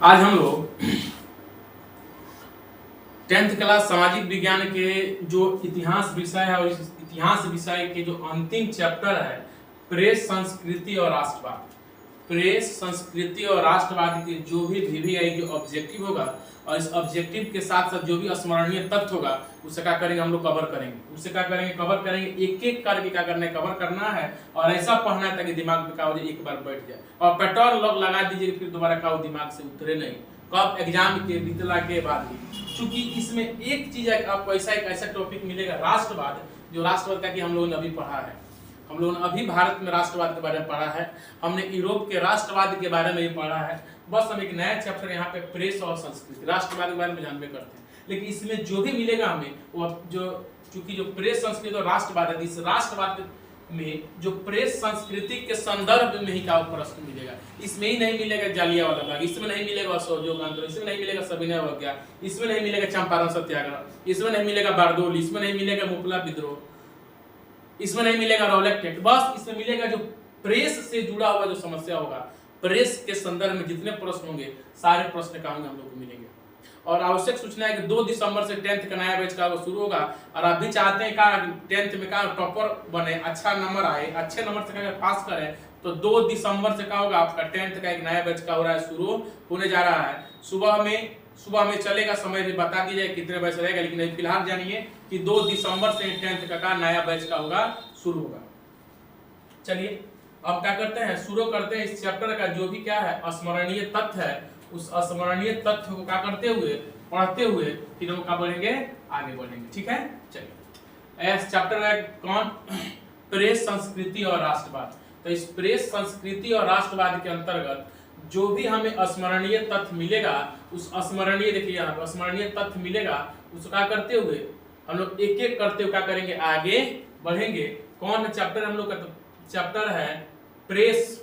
आज हम लोग 10th क्लास सामाजिक विज्ञान के जो इतिहास विषय है और इस इतिहास विषय के जो अंतिम चैप्टर है प्रेस संस्कृति और राष्ट्रवाद। प्रेस संस्कृति और राष्ट्रवाद के जो भी VVI जो ऑब्जेक्टिव होगा और इस ऑब्जेक्टिव के साथ साथ जो भी स्मरणीय तथ्य होगा उसे क्या करेंगे हम लोग कवर करेंगे। उसे क्या करेंगे कवर करेंगे, एक एक करके क्या करना है कवर करना है और ऐसा पढ़ना है ताकि दिमाग में क्या हो जाए एक बार बैठ जाए और पैटर्न लोग लगा दीजिए फिर दोबारा क्या हो दिमाग से उतरे नहीं कब एग्जाम के बीतला के बाद ही। चूंकि इसमें एक चीज है आपको एक ऐसा टॉपिक मिलेगा राष्ट्रवाद, जो राष्ट्रवाद का कि हम लोगों ने अभी पढ़ा है। हम लोगों ने अभी भारत में राष्ट्रवाद के बारे में पढ़ा है, हमने यूरोप के राष्ट्रवाद के बारे में भी पढ़ा है। बस हम एक नया चैप्टर यहाँ पे प्रेस और संस्कृति राष्ट्रवाद के बारे में जानबे करते हैं। लेकिन इसमें जो भी मिलेगा हमें वो जो चूंकि जो प्रेस संस्कृति और राष्ट्रवाद है, इस राष्ट्रवाद में जो प्रेस संस्कृति के संदर्भ में ही का प्रश्न मिलेगा। इसमें ही नहीं मिलेगा जालियांवाला बाग, इसमें नहीं मिलेगा असहयोग आंदोलन, इसमें नहीं मिलेगा सविनय अवज्ञा, इसमें नहीं मिलेगा चंपारण सत्याग्रह, इसमें नहीं मिलेगा बारडोली, इसमें नहीं मिलेगा मुकला विद्रोह, इसमें नहीं मिलेगा रौलट एक्ट। बस इसमें मिलेगा जो प्रेस से जुड़ा हुआ जो समस्या होगा, प्रेस के संदर्भ में जितने प्रश्न होंगे सारे प्रश्न का हम लोग को मिलेंगे। और आवश्यक सूचना है कि 2 दिसंबर से 10th का नया बैच का वो शुरू होगा और आप भी चाहते हैं कि 10th में का टॉपर बने, अच्छा नंबर आए, अच्छे नंबर से अगर पास करें तो 2 दिसंबर से क्या होगा आपका 10th का एक नया बैच का हो रहा है, शुरू होने जा रहा है। सुबह में चलेगा, समय भी बता दीजिए कितने बैच रहेगा, लेकिन अभी फिलहाल जानिए कि 2 दिसंबर से 10th का नया बैच का होगा शुरू होगा। चलिए अब क्या करते हैं, शुरू करते हैं इस चैप्टर का जो भी क्या है स्मरणीय तथ्य है, उस स्मरणीय तथ्य को क्या करते हुए पढ़ते हुए फिर हम क्या बढ़ेंगे आगे बढ़ेंगे। ठीक है, चलिए इस चैप्टर है कौन प्रेस संस्कृति और राष्ट्रवाद। तो इस प्रेस संस्कृति और राष्ट्रवाद के अंतर्गत जो भी हमें स्मरणीय तथ्य मिलेगा उस स्मरणीय देखिए यहाँ पर स्मरणीय तथ्य मिलेगा उसको क्या करते हुए हम लोग एक एक करते हुए क्या करेंगे आगे बढ़ेंगे। कौन चैप्टर हम लोग का चैप्टर है प्रेस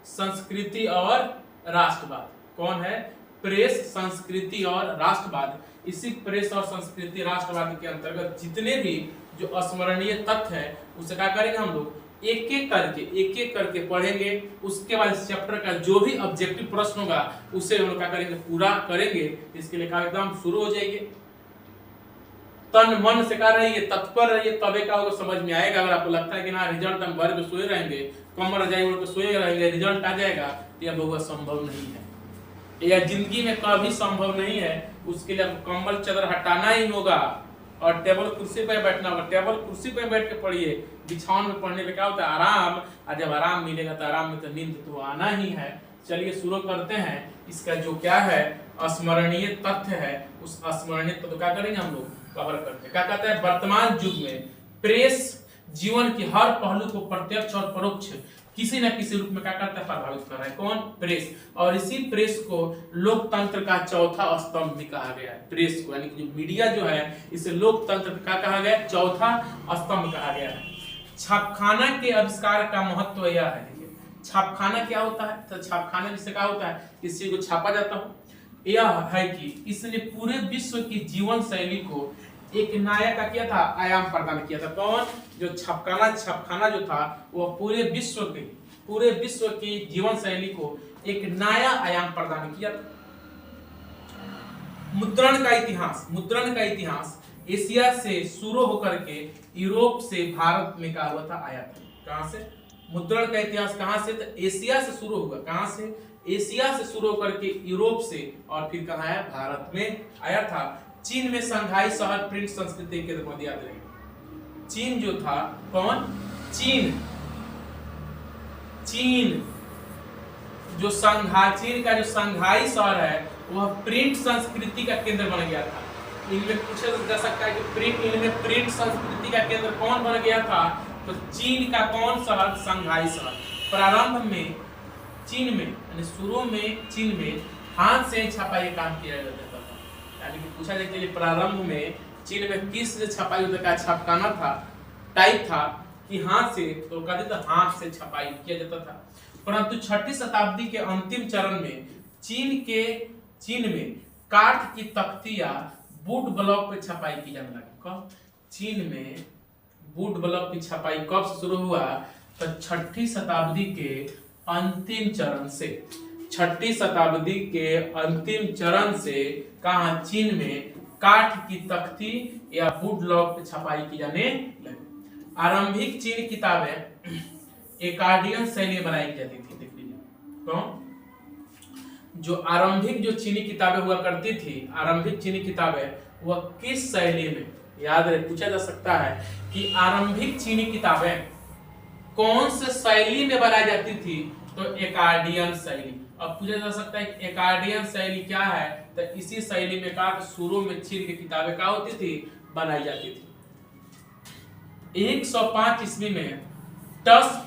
संस्कृति और राष्ट्रवाद। कौन है प्रेस संस्कृति और राष्ट्रवाद। इसी प्रेस और संस्कृति राष्ट्रवाद के अंतर्गत जितने भी जो स्मरणीय तथ्य है उसे क्या करेंगे हम लोग एक एक करके पढ़ेंगे। उसके बाद इस चैप्टर का जो भी ऑब्जेक्टिव प्रश्न होगा उसे हम लोग क्या करेंगे पूरा करेंगे। इसके लिए एकदम शुरू हो जाएंगे, तन मन से कर रहिए, तत्पर रहिए, तबे का होगा समझ में आएगा। अगर आपको लगता है कि ना रिजल्ट हम घर में सोए रहेंगे, कमर रजाई ओढ़ के सोए रहेंगे, रिजल्ट आ जाएगा, तो यह बहुत संभव नहीं है, यह जिंदगी में कभी संभव नहीं है। उसके लिए आपको कंबल चादर हटाना ही होगा और टेबल कुर्सी पर बैठना होगा। टेबल कुर्सी पर बैठ के पढ़िए, बिछावन में पढ़ने पे क्या होता है आराम, और जब आराम मिलेगा तो आराम में तो नींद तो आना ही है। चलिए शुरू करते हैं। इसका जो क्या है स्मरणीय तथ्य है उस स्मरणीय तथ्य क्या करेंगे हम लोग कवर करते हैं। क्या कहता है वर्तमान युग में प्रेस जीवन के हर पहलू को प्रत्यक्ष और परोक्ष किसी न किसी रूप में क्या करता है प्रभावित कर रहा है। कौन प्रेस। और इसी प्रेस को लोकतंत्र का चौथा स्तंभ भी कहा गया है। प्रेस को यानी कि जो मीडिया जो है इसे लोकतंत्र का कहा गया है, चौथा स्तंभ कहा गया है। छापखाना के आविष्कार का महत्व यह है, छापखाना क्या होता है तो छापखाना जिससे क्या होता है किसी को छापा जाता हो, यह है कि इसने पूरे विश्व की जीवन शैली को एक नया का किया था आयाम प्रदान किया था। कौन जो छापखाना जो था वह पूरे विश्व की जीवन शैली को एक नया आयाम प्रदान किया था। मुद्रण का इतिहास एशिया से शुरू होकर के यूरोप से भारत में क्या हुआ था आया था। कहां से मुद्रण का इतिहास कहां से तो एशिया से शुरू होगा। कहां से एशिया से शुरू होकर के यूरोप से और फिर कहां आया भारत में आया था। चीन में संघाई शहर प्रिंट संस्कृति के याद रखें। चीन जो था कौन चीन जो चीन का जो संघाई शहर है वह प्रिंट संस्कृति का केंद्र बन गया था। इनमें पूछा जा सकता है कि इनमें प्रिंट संस्कृति का केंद्र कौन बन गया था तो चीन का कौन शहर संघाई शहर। प्रारंभ में चीन में यानी शुरू में चीन में हाथ से छपाई काम किया जाता था। यानी कि पूछा जाए कि प्रारंभ में चीन में किस से छपाई होता था, छापखाना था टाइप था कि हाथ से, तो कहते थे हाथ से छपाई किया जाता था। परंतु 6वीं शताब्दी के अंतिम चरण में चीन में काठ की तख्तियां वुड ब्लॉक पे छपाई की जाने लगी। कब चीन में वुड ब्लॉक की छपाई कब से शुरू हुआ तो 6वीं शताब्दी के अंतिम चरण से 6वीं शताब्दी के अंतिम चरण से कहा चीन में काठ की तख्ती या वुड लॉग पे छपाई की जाने लगी। आरंभिक चीनी किताबें एकार्डियन शैली में बनाई जाती थी। देख लीजिए तो जो आरंभिक जो चीनी किताबें हुआ करती थी, आरंभिक चीनी किताबें वह किस शैली में, याद रहे पूछा जा सकता है कि आरंभिक चीनी किताबें कौन से शैली में बनाई जाती थी, तो एकार्डियन शैली। अब पूछा जा सकता है कि एकार्डियन शैली क्या है, तो इसी शैली में कहा शुरू में चीन की किताबें क्या होती थी, बनाई जाती थी। 105 ईस्वी में टस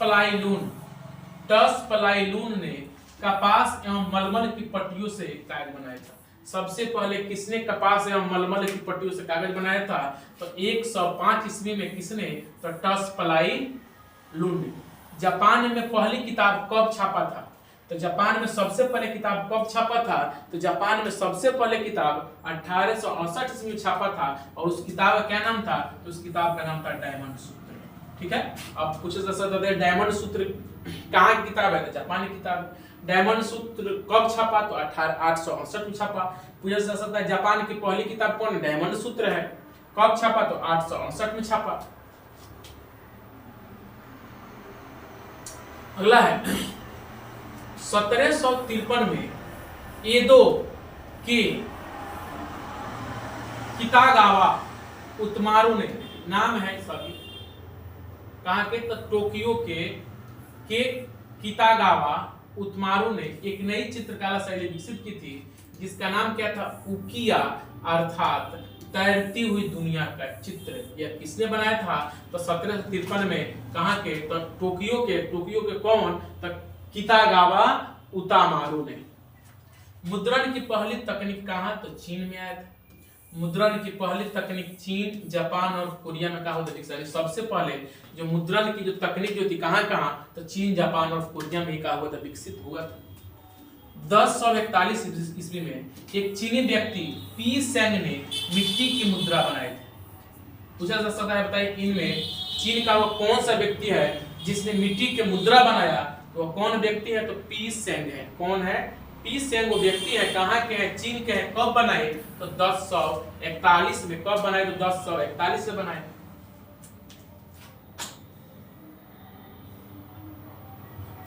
प्लाईलून ने कपास एवं मलमल की पट्टियों से कागज बनाया था। सबसे पहले किसने कपास एवं मलमल की पट्टियों से कागज बनाया था, तो 105 ईस्वी में किसने, तो टस प्लाईलून ने। जापान में पहली किताब कब छापा था, तो जापान में सबसे पहले किताब कब छापा था, तो जापान में सबसे पहले किताब 1868 ईस्वी में छापा था, और उस किताब का क्या नाम था, तो उस किताब का नाम था डायमंड सूत्र। ठीक है, अब पूछे जा सकता है डायमंड सूत्र कहाँ की किताब है, तो जापानी किताब। डायमंड सूत्र कब छापा, तो 1868 में छापा। पूछा जा सकता है जापान की पहली किताब कौन, डायमंड सूत्र है, कब छापा, तो 1868 में छापा। अगला है 1753 में एदो के कितागावा उतमारू ने, नाम है सभी कहाँ के, तो टोक्यो के कितागावा उतमारू ने एक नई चित्रकला शैली विकसित की थी, जिसका नाम क्या था, उकिया, अर्थात तैरती हुई दुनिया का चित्र। यह किसने बनाया था, तो 1753 में कहाँ के, तो टोक्यो के कौन, तो कितागावा उतामारू ने। मुद्रण की पहली तकनीक कहाँ, तो चीन में आया था। मुद्रण की पहली तकनीक चीन, जापान और कोरिया में कहा होता है। सबसे पहले जो मुद्रण की जो तकनीक जो थी कहाँ, तो चीन, जापान और कोरिया में कहा हुआ था, विकसित हुआ था। 1041 ईस्वी में एक चीनी व्यक्ति पी सेंग ने मिट्टी की मुद्रा बनाई थी। पूछा जा सकता है, बताइए इनमें चीन का वो कौन सा व्यक्ति है जिसने मिट्टी की मुद्रा बनाया, तो वो कौन व्यक्ति है, तो पी सेंग है। कौन है, पी सेंग वो व्यक्ति है। कहाँ के हैं, चीन के हैं। कब बनाए, तो 1041 में। कब बनाए, तो 1041 में बनाए।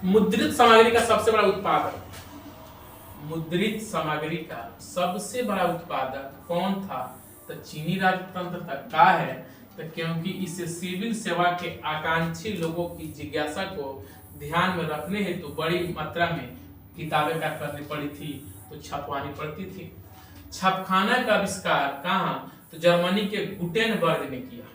मुद्रित सामग्री का सबसे बड़ा उत्पादक, मुद्रित सामग्री का सबसे बड़ा उत्पादक कौन था, तो चीनी राजतंत्र था। का है, तो क्योंकि इसे सिविल सेवा के आकांक्षी लोगों की जिज्ञासा को ध्यान में रखने हेतु तो बड़ी मात्रा में किताबें क्या करनी पड़ी थी, तो छपवानी पड़ती थी। छापखाना का आविष्कार कहाँ, तो जर्मनी के गुटेनबर्ग ने किया।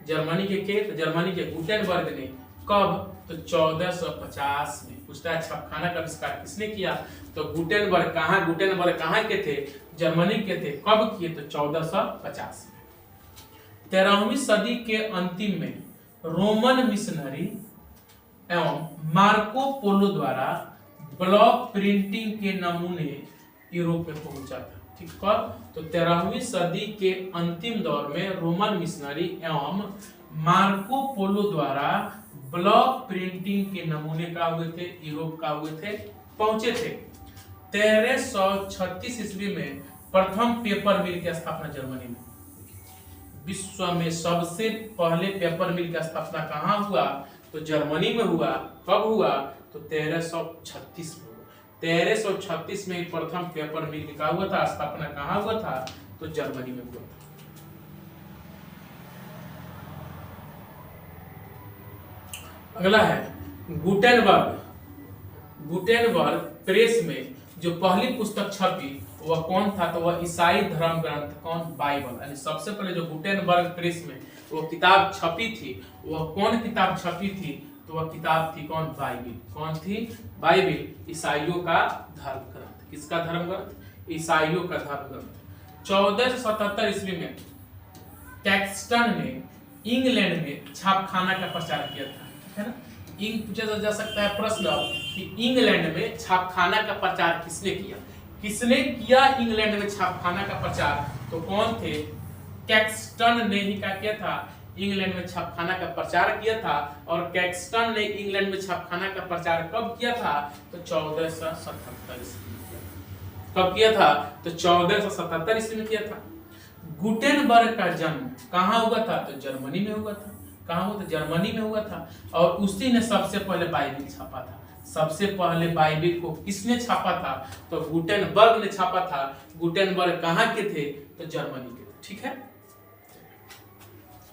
जर्मनी के गुटेनबर्ग ने। कब, तो 1450 में। पूछता है छापखाना का आविष्कार किसने किया, तो गुटेनबर्ग। गुटेनबर्ग कहाँ के थे, जर्मनी के थे। कब किए, तो 1450 में। 13वीं सदी के अंतिम में रोमन मिशनरी एवं मार्को पोलो द्वारा ब्लॉक प्रिंटिंग के नमूने यूरोप में पहुंचा था। ठीक, कब, तो 13वीं सदी के अंतिम दौर में रोमन मिशनरी एवं मार्को पोलो द्वारा ब्लॉक प्रिंटिंग के नमूने का हुए थे, यूरोप का हुए थे, पहुंचे थे। 1336 ईस्वी में प्रथम पेपर मिल की स्थापना जर्मनी में। विश्व में सबसे पहले पेपर मिल की स्थापना कहाँ हुआ, तो जर्मनी में हुआ। कब हुआ, तो 1336 में हुआ। 1336 में प्रथम पेपर मिल का हुआ था, स्थापना कहाँ हुआ था, तो जर्मनी में हुआ था। अगला है गुटेनबर्ग प्रेस में जो पहली पुस्तक छपी वह कौन था, तो वह ईसाई धर्म ग्रंथ, कौन, बाइबल। यानी सबसे पहले जो गुटेनबर्ग प्रेस में वो किताब छपी थी, वह कौन किताब छपी थी, तो वह किताब थी कौन, बाइबिल। कौन थी, बाइबिल। ईसाइयों का धर्म ग्रंथ। किसका धर्म ग्रंथ, ईसाइयों का धर्म ग्रंथ। 1477 ईस्वी में टैक्सटन ने इंग्लैंड में छापखाना का प्रचार किया था, है ना। पूछा जा सकता है प्रश्न कि इंग्लैंड में छापखाना का प्रचार किसने किया, इंग्लैंड में छापखाना का प्रचार, तो कौन थे, टैक्सटन ने ही क्या किया था, इंग्लैंड में छापखाना का प्रचार किया था। और कैक्सटन ने इंग्लैंड में छापखाना का प्रचार कब किया था? तो 1477 ईस्वी में। कब किया था? तो 1477 ईस्वी में किया था। गुटेनबर्ग का जन्म कहाँ हुआ था? तो जर्मनी में हुआ था। कहाँ हुआ था? जर्मनी में हुआ था। और उसी ने सबसे पहले बाइबिल छापा था। सबसे पहले बाइबिल को किसने छापा था? तो गुटेनबर्ग ने छापा था। गुटेनबर्ग कहाँ के थे? तो जर्मनी के थे। ठीक है।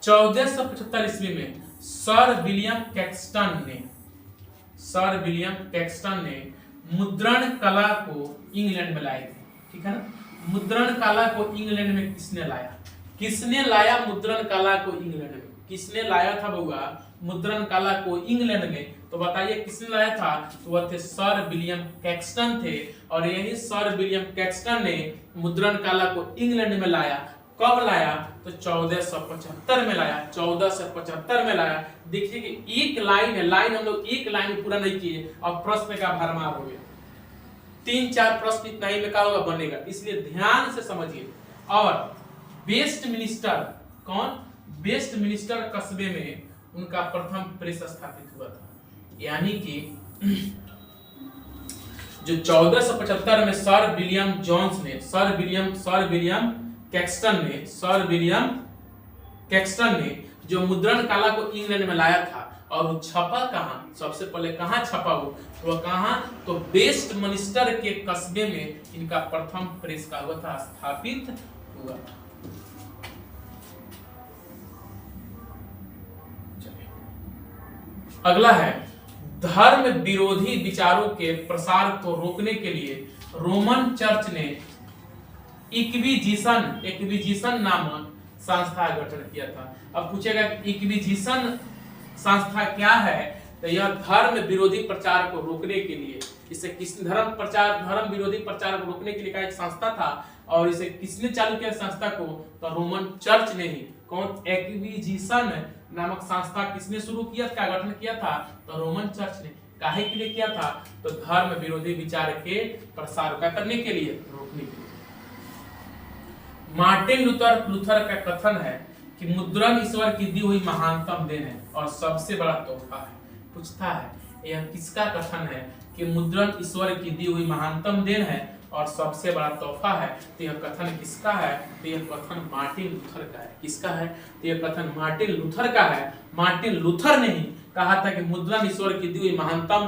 1475 ईस्वी में सर विलियम कैक्सटन ने मुद्रण कला को इंग्लैंड में लाए थे। ठीक है ना। मुद्रण कला को इंग्लैंड में किसने लाया? किसने लाया मुद्रण कला को इंग्लैंड में? किसने लाया था बउआ मुद्रण कला को इंग्लैंड में? तो बताइए किसने लाया था? तो वह थे सर विलियम कैक्सटन थे। और यही सर विलियम कैक्सटन ने मुद्रण कला को इंग्लैंड में लाया। कब लाया? तो 1475 में लाया। 1475 में लाया। देखिए कि एक लाइन है, लाइन हम लोग एक लाइन में पूरा नहीं किए और प्रश्न का भरमार हो गया। 3-4 प्रश्न इतना ही में क्या होगा? बनेगा। इसलिए ध्यान से समझिए। और वेस्टमिनिस्टर, कौन? वेस्टमिनिस्टर कस्बे में उनका प्रथम प्रेस स्थापित हुआ था। यानी कि जो 1475 में सर विलियम कैक्सटन ने जो मुद्रण कला को इंग्लैंड में लाया था। और वो छपा कहाँ? सबसे पहले कहाँ छपा? वो कहाँ? तो वेस्टमिनिस्टर के कस्बे में इनका प्रथम प्रेस का हुआ था, स्थापित हुआ था। अगला है, धर्म विरोधी विचारों के प्रसार को रोकने के लिए रोमन चर्च ने इक्विजिशन नामक संस्था का गठन किया था। अब पूछेगा इक्विजिशन संस्था क्या है? तो यह धर्म विरोधी प्रचार को रोकने के लिए, इसे किस धर्म विरोधी प्रचार को रोकने के लिए का एक संस्था था। और इसे किसने चालू किया संस्था को? तो रोमन चर्च ने ही। कौन? इक्विजिशन नामक संस्था किसने शुरू किया था, गठन किया था? तो रोमन चर्च ने। काहे के लिए किया था? तो धर्म विरोधी विचार के प्रसार का करने के लिए, रोकने के लिए। मार्टिन लूथर का कथन है कि मुद्रण ईश्वर की दी हुई महानतम देन है और सबसे बड़ा तोहफा है। पूछता है यह किसका कथन है कि मुद्रण ईश्वर की दी हुई महानतम देन है और सबसे बड़ा तोहफा है? तो यह कथन किसका है? तो यह कथन मार्टिन लूथर का है। किसका है? तो यह कथन मार्टिन लूथर का है। मार्टिन लूथर ने ही कहा था कि मुद्रण ईश्वर की दी हुई महानतम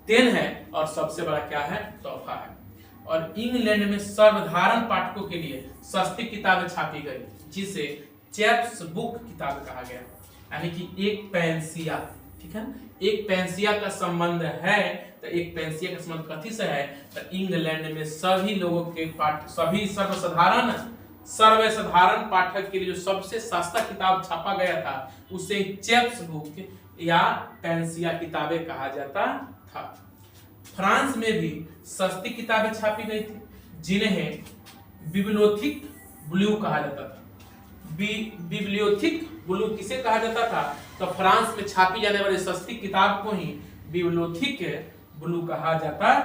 देन है और सबसे बड़ा क्या है? तोहफा है। और इंग्लैंड में सर्वधारण पाठकों के लिए सस्ती किताबें छापी गई, जिसे चैप्स बुक किताब कहा गया। यानी कि एक पेंसिया, ठीक है, एक पेंसिया का संबंध है। तो एक पेंसिया का संबंध कथी से है? तो इंग्लैंड में सभी लोगों के सभी सर्वसाधारण पाठक के लिए जो सबसे सस्ता किताब छापा गया था उसे चैप्स बुक या पेंसिया किताबें कहा जाता था। फ्रांस में भी सस्ती किताबें छापी गई थी, जिन्हें बिब्लियोथिक ब्लू कहा जाता था। बिब्लियोथिक ब्लू किसे कहा जाता था? तो फ्रांस में छापी जाने वाली सस्ती किताब को ही बिब्लियोथिक ब्लू कहा जाता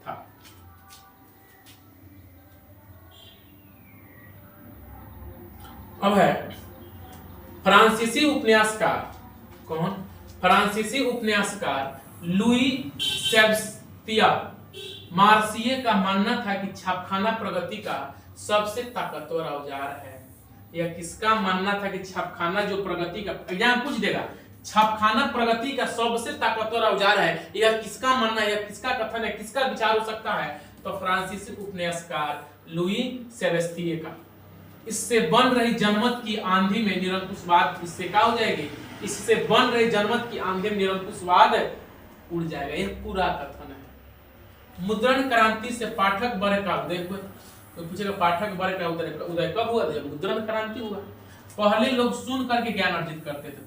था। अब है फ्रांसीसी उपन्यासकार। कौन? फ्रांसीसी उपन्यासकार लुई शेक्सपियर मार्सिये का मानना था कि छापखाना प्रगति का सबसे ताकतवर औजार है। यह किसका मानना था कि छापखाना जो प्रगति का, एग्जाम पूछ देगा, छापखाना प्रगति का सबसे ताकतवर औजार है, यह किसका मानना है? यह किसका कथन है? किसका विचार हो सकता है? तो फ्रांसीसी उपन्यासकार लुई शेक्सपियर का। इससे बन रही जनमत की आंधी में निरंकुशवाद, इससे क्या हो जाएगी? इससे बन रही जनमत की आंधी में निरंकुशवाद उड़ जाएगा। यह पूरा कथन है। मुद्रण क्रांति से पाठक वर्ग का उदय हुआ। तो पूछेगा पाठक वर्ग का उदय कब हुआ? जब मुद्रण क्रांति हुआ। पहले लोग सुन करके ज्ञान अर्जित करते थे।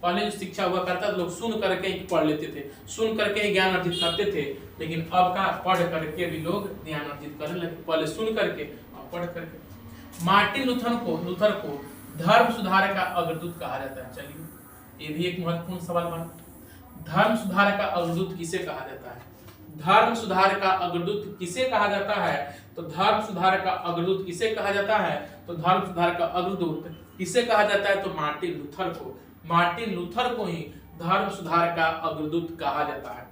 पहले जो शिक्षा हुआ करता था, लोग सुन करके ही पढ़ लेते थे, सुन करके ही ज्ञान अर्जित करते थे। लेकिन अब का पढ़ करके भी लोग ज्ञान अर्जित करने लगे, पहले सुन करके और पढ़ करके। मार्टिन लूथर को धर्म सुधार का अग्रदूत कहा जाता है। चलिए, ये भी एक महत्वपूर्ण सवाल बना। धर्म सुधार का अग्रदूत किसे कहा जाता है? धर्म सुधार का अग्रदूत किसे कहा जाता है? तो धर्म सुधार का अग्रदूत किसे कहा जाता है? तो धर्म सुधार का अग्रदूत किसे कहा जाता है? तो मार्टिन लूथर को। मार्टिन लूथर को ही धर्म सुधार का अग्रदूत कहा जाता है।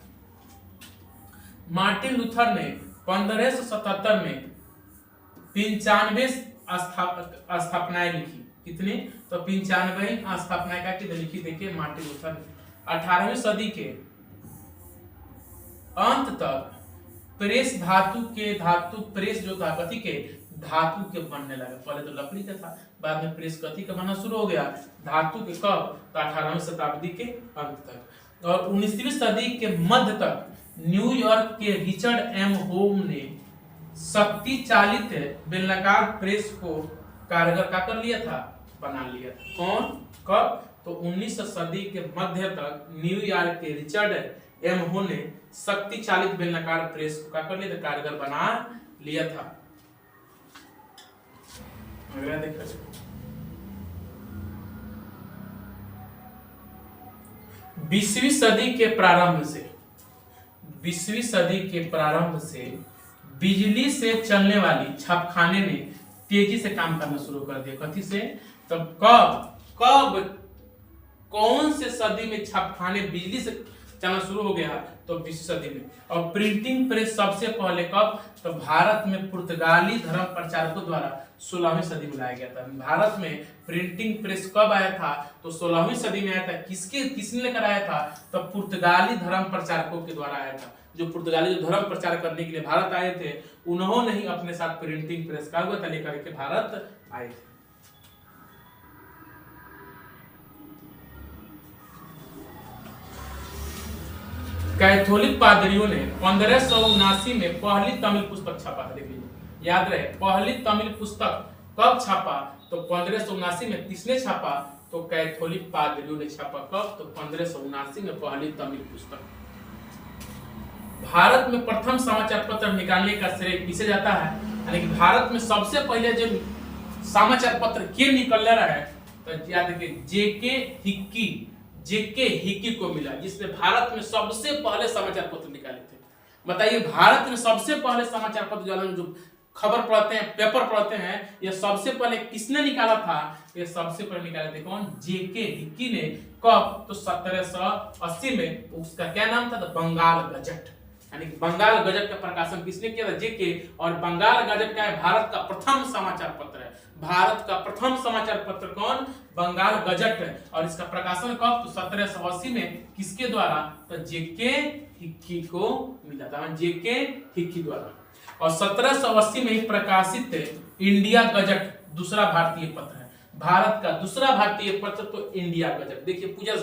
मार्टिन लूथर ने 1577 में 95 स्थापनाएं लिखी। कितनी? तो 95 स्थापनाएं का लिखी। देखिए मार्टिन लूथर ने 18वीं सदी के अंत तक प्रेस प्रेस जो था कथी के? धातु के बनने लगा। पहले तो लकड़ी का था, बाद में प्रेस कथी का बनना शुरू हो गया? धातु के। कब? तो 18वीं शताब्दी के अंत तक। और 19वीं सदी के मध्य तक न्यूयॉर्क के रिचर्ड एम होम ने शक्ति चालित बेलनाकार प्रेस को कारगर का कर लिया था, बना लिया था। कौन? कब? तो 19वीं सदी के मध्य तक न्यूयॉर्क के रिचर्ड एम होम ने शक्ति चालित बेलनाकार प्रेस को क्या कर लिया था? कारगर बना लिया था। अगला देखा जाए। 20वीं सदी के प्रारंभ से बिजली से चलने वाली छापखाने ने तेजी से काम करना शुरू कर दिया। कथी से? तब कब कौन से सदी में छापखाने बिजली से चलना शुरू हो गया? तो 20वीं सदी में। और प्रिंटिंग प्रेस सबसे पहले कब? तो भारत में पुर्तगाली धर्म प्रचारकों द्वारा 16वीं सदी में लाया गया था। भारत में प्रिंटिंग प्रेस कब आया था? तो 16वीं सदी में आया था। किसने लेकर आया था? तो पुर्तगाली धर्म प्रचारकों के द्वारा आया था। जो पुर्तगाली जो धर्म प्रचार करने के लिए भारत आए थे, उन्होंने ही अपने साथ प्रिंटिंग प्रेस का हुआ था लेकर के भारत आए थे। कैथोलिक पादरियों ने 1579 में पहली तमिल पुस्तक छापा था। देखिए याद रहे, पहली तमिल पुस्तक कब छापा? तो 1579 में। किसने छापा? तो कैथोलिक पादरियों ने छापा। कब? तो 1579 में पहली तमिल पुस्तक। भारत में प्रथम समाचार पत्र निकालने का श्रेय किसे जाता है? यानी कि भारत में सबसे पहले जो समाचार पत्र के निकल रहा है, तो याद रखिए जेके हिक्की को मिला, जिसने भारत में सबसे पहले समाचार पत्र निकाले थे। बताइए भारत में सबसे पहले समाचार पत्र जो खबर पढ़ते हैं, पेपर पढ़ते हैं, ये सबसे पहले किसने निकाला था? ये सबसे पहले निकाले थे कौन? जेके हिक्की ने। कब? तो 1780 में। उसका क्या नाम था? तो बंगाल गजट। यानी कि बंगाल गजट का प्रकाशन किसने किया था? जेके। और बंगाल गजट क्या है? भारत का प्रथम समाचार पत्र है। भारत का प्रथम समाचार पत्र कौन? बंगाल गजट है। और इसका प्रकाशन कब? तो 1780 में। किसके द्वारा? तो जेके हिक्की को मिला था, जेके हिक्की द्वारा। और 1780 में ही प्रकाशित इंडिया गजट दूसरा भारतीय पत्र है। भारत का दूसरा भारतीय पत्र तो इंडिया गजट। देखिए पूछा जा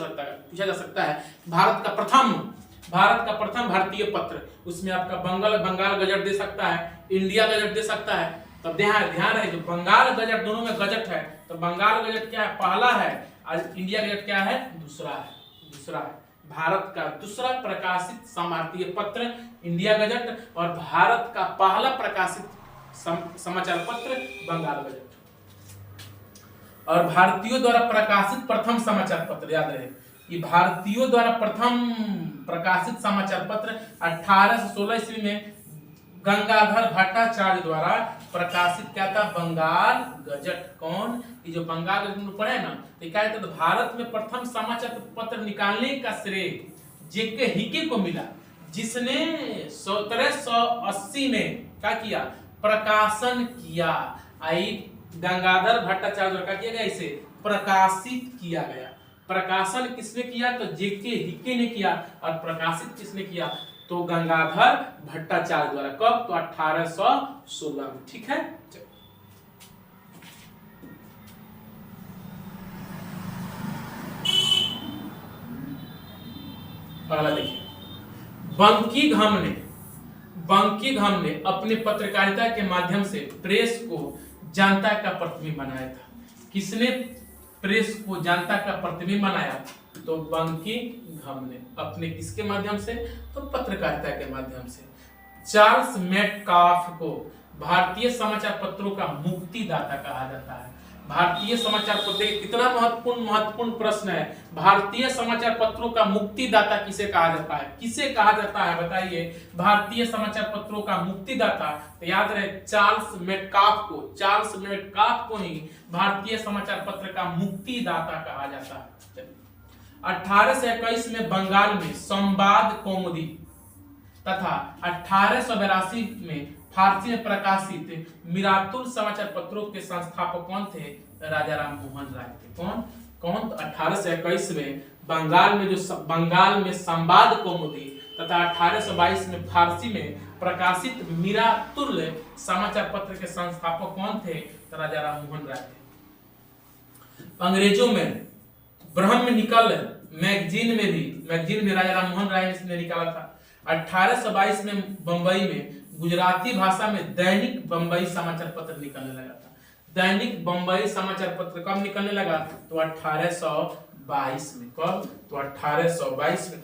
सकता है भारत का प्रथम भारतीय पत्र, उसमें आपका बंगाल गजट दे सकता है, इंडिया गजट दे सकता है। तब ध्यान रहे, जो बंगाल गजट, दोनों में गजट है, तो बंगाल गजट क्या है? पहला है, और इंडिया गजट क्या है? दूसरा है। भारत का दूसरा प्रकाशित भारतीय पत्र इंडिया गजट, और भारत का पहला प्रकाशित समाचार पत्र बंगाल गजट। और भारतीयों द्वारा प्रकाशित प्रथम समाचार पत्र, याद रहे कि भारतीयों द्वारा प्रथम प्रकाशित समाचार पत्र 1816 ईस्वी में गंगाधर भट्टाचार्य द्वारा प्रकाशित क्या था? बंगाल गजट। कौन? ये जो बंगाल गजट पढ़े ना, तो क्या कहते? भारत में प्रथम समाचार पत्र निकालने का श्रेय जेके हिक्की को मिला, जिसने 1780 में क्या किया? प्रकाशन किया। गंगाधर भट्टाचार्य द्वारा क्या किया गया? इसे प्रकाशित किया गया। प्रकाशन किसने किया? तो जेके हिक्की ने किया। और प्रकाशित किसने किया? तो गंगाधर भट्टाचार्य द्वारा। कब? तो 1816 में। ठीक है। अगला देखिए, बंकिमघम ने अपने पत्रकारिता के माध्यम से प्रेस को जनता का प्रतिबिंब बनाया था। किसने प्रेस को जनता का प्रतिबिंब बनाया? तो बंकिमघम ने। अपने किसके माध्यम से? तो पत्रकारिता के माध्यम से। चार्ल्स मेटकाफ को भारतीय समाचार पत्रों का मुक्तिदाता कहा जाता है। भारतीय समाचार पत्र कितना महत्वपूर्ण प्रश्न है। भारतीय समाचार पत्रों का मुक्तिदाता किसे कहा जाता है? किसे कहा जाता है बताइए? भारतीय समाचार पत्रों का मुक्तिदाता तो याद रहे चार्ल्स मेटकाफ को। चार्ल्स मेटकाफ को ही भारतीय समाचार पत्र का मुक्तिदाता कहा जाता है। 1821 में बंगाल में संवाद कौमुदी तथा 1882 में फारसी में प्रकाशित मिरातुल समाचार पत्रों के संस्थापक कौन थे? राजा राम मोहन राय थे। कौन? तो 1821 में बंगाल में संवाद कौमुदी तथा 1822 में फारसी में प्रकाशित मिरातुल समाचार पत्र के संस्थापक कौन थे? तो राजा राम मोहन राय थे। अंग्रेजों में ब्रह्मनिकल मैगजीन में राजा राम मोहन राय ने निकाला था। 1822 में बंबई में गुजराती भाषा में दैनिक बंबई समाचार पत्र निकलने लगा था। दैनिक बंबई समाचार पत्र कब निकलने लगा? तो 1822 में। कब? तो 1822 में।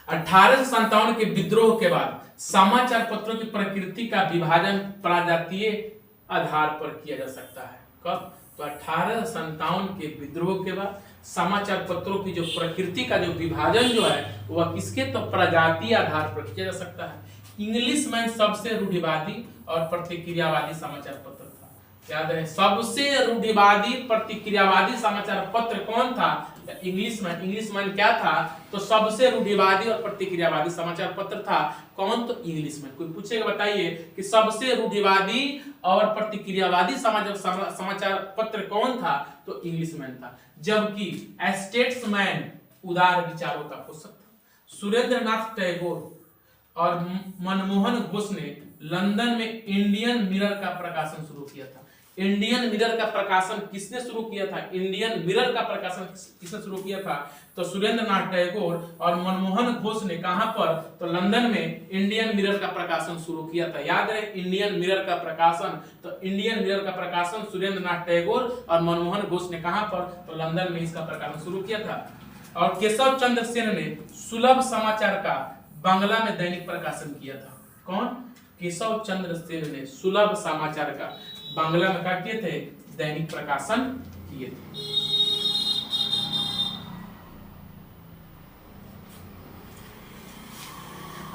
1857 के विद्रोह के बाद समाचार पत्रों की प्रकृति का विभाजन प्रजातीय आधार पर किया जा सकता है। कब? तो 1857 के विद्रोह के बाद समाचार पत्रों की जो प्रकृति का जो विभाजन जो है वह किसके? तो प्रजातीय आधार पर किया जा सकता है। इंग्लिश में सबसे रूढ़िवादी और प्रतिक्रियावादी समाचार पत्र था। याद रहे सबसे रूढ़िवादी प्रतिक्रियावादी समाचार पत्र कौन था? इंग्लिश में क्या था? तो सबसे रूढ़िवादी और प्रतिक्रियावादी समाचार पत्र था। कौन? तो इंग्लिश में। कोई पूछेगा बताइए कि सबसे रूढ़िवादी और प्रतिक्रियावादी समाचार पत्र कौन था? तो इंग्लिश में था। जबकि स्टेट्समैन उदार विचारों का पोषक था। सुरेंद्रनाथ टैगोर और मनमोहन घोष ने लंदन में इंडियन मिरर का प्रकाशन शुरू किया था। इंडियन मिरर का प्रकाशन किसने शुरू किया था? इंडियन मिरर का प्रकाशन किसने शुरू किया था? तो सुरेंद्रनाथ टैगोर और मनमोहन घोष ने कहां पर? तो लंदन में इंडियन मिरर का प्रकाशन शुरू किया था। याद रहे इंडियन मिरर का प्रकाशन। तो इंडियन मिरर का प्रकाशन सुरेंद्रनाथ टैगोर और मनमोहन घोष ने कहां पर? तो लंदन में इसका प्रकाशन शुरू किया था। और केशव चंद्र सेन ने सुलभ समाचार का बांग्ला में दैनिक प्रकाशन किया था। कौन? केशव चंद्र सेन ने सुलभ समाचार का बांग्ला में क्या किए थे? दैनिक प्रकाशन किए थे।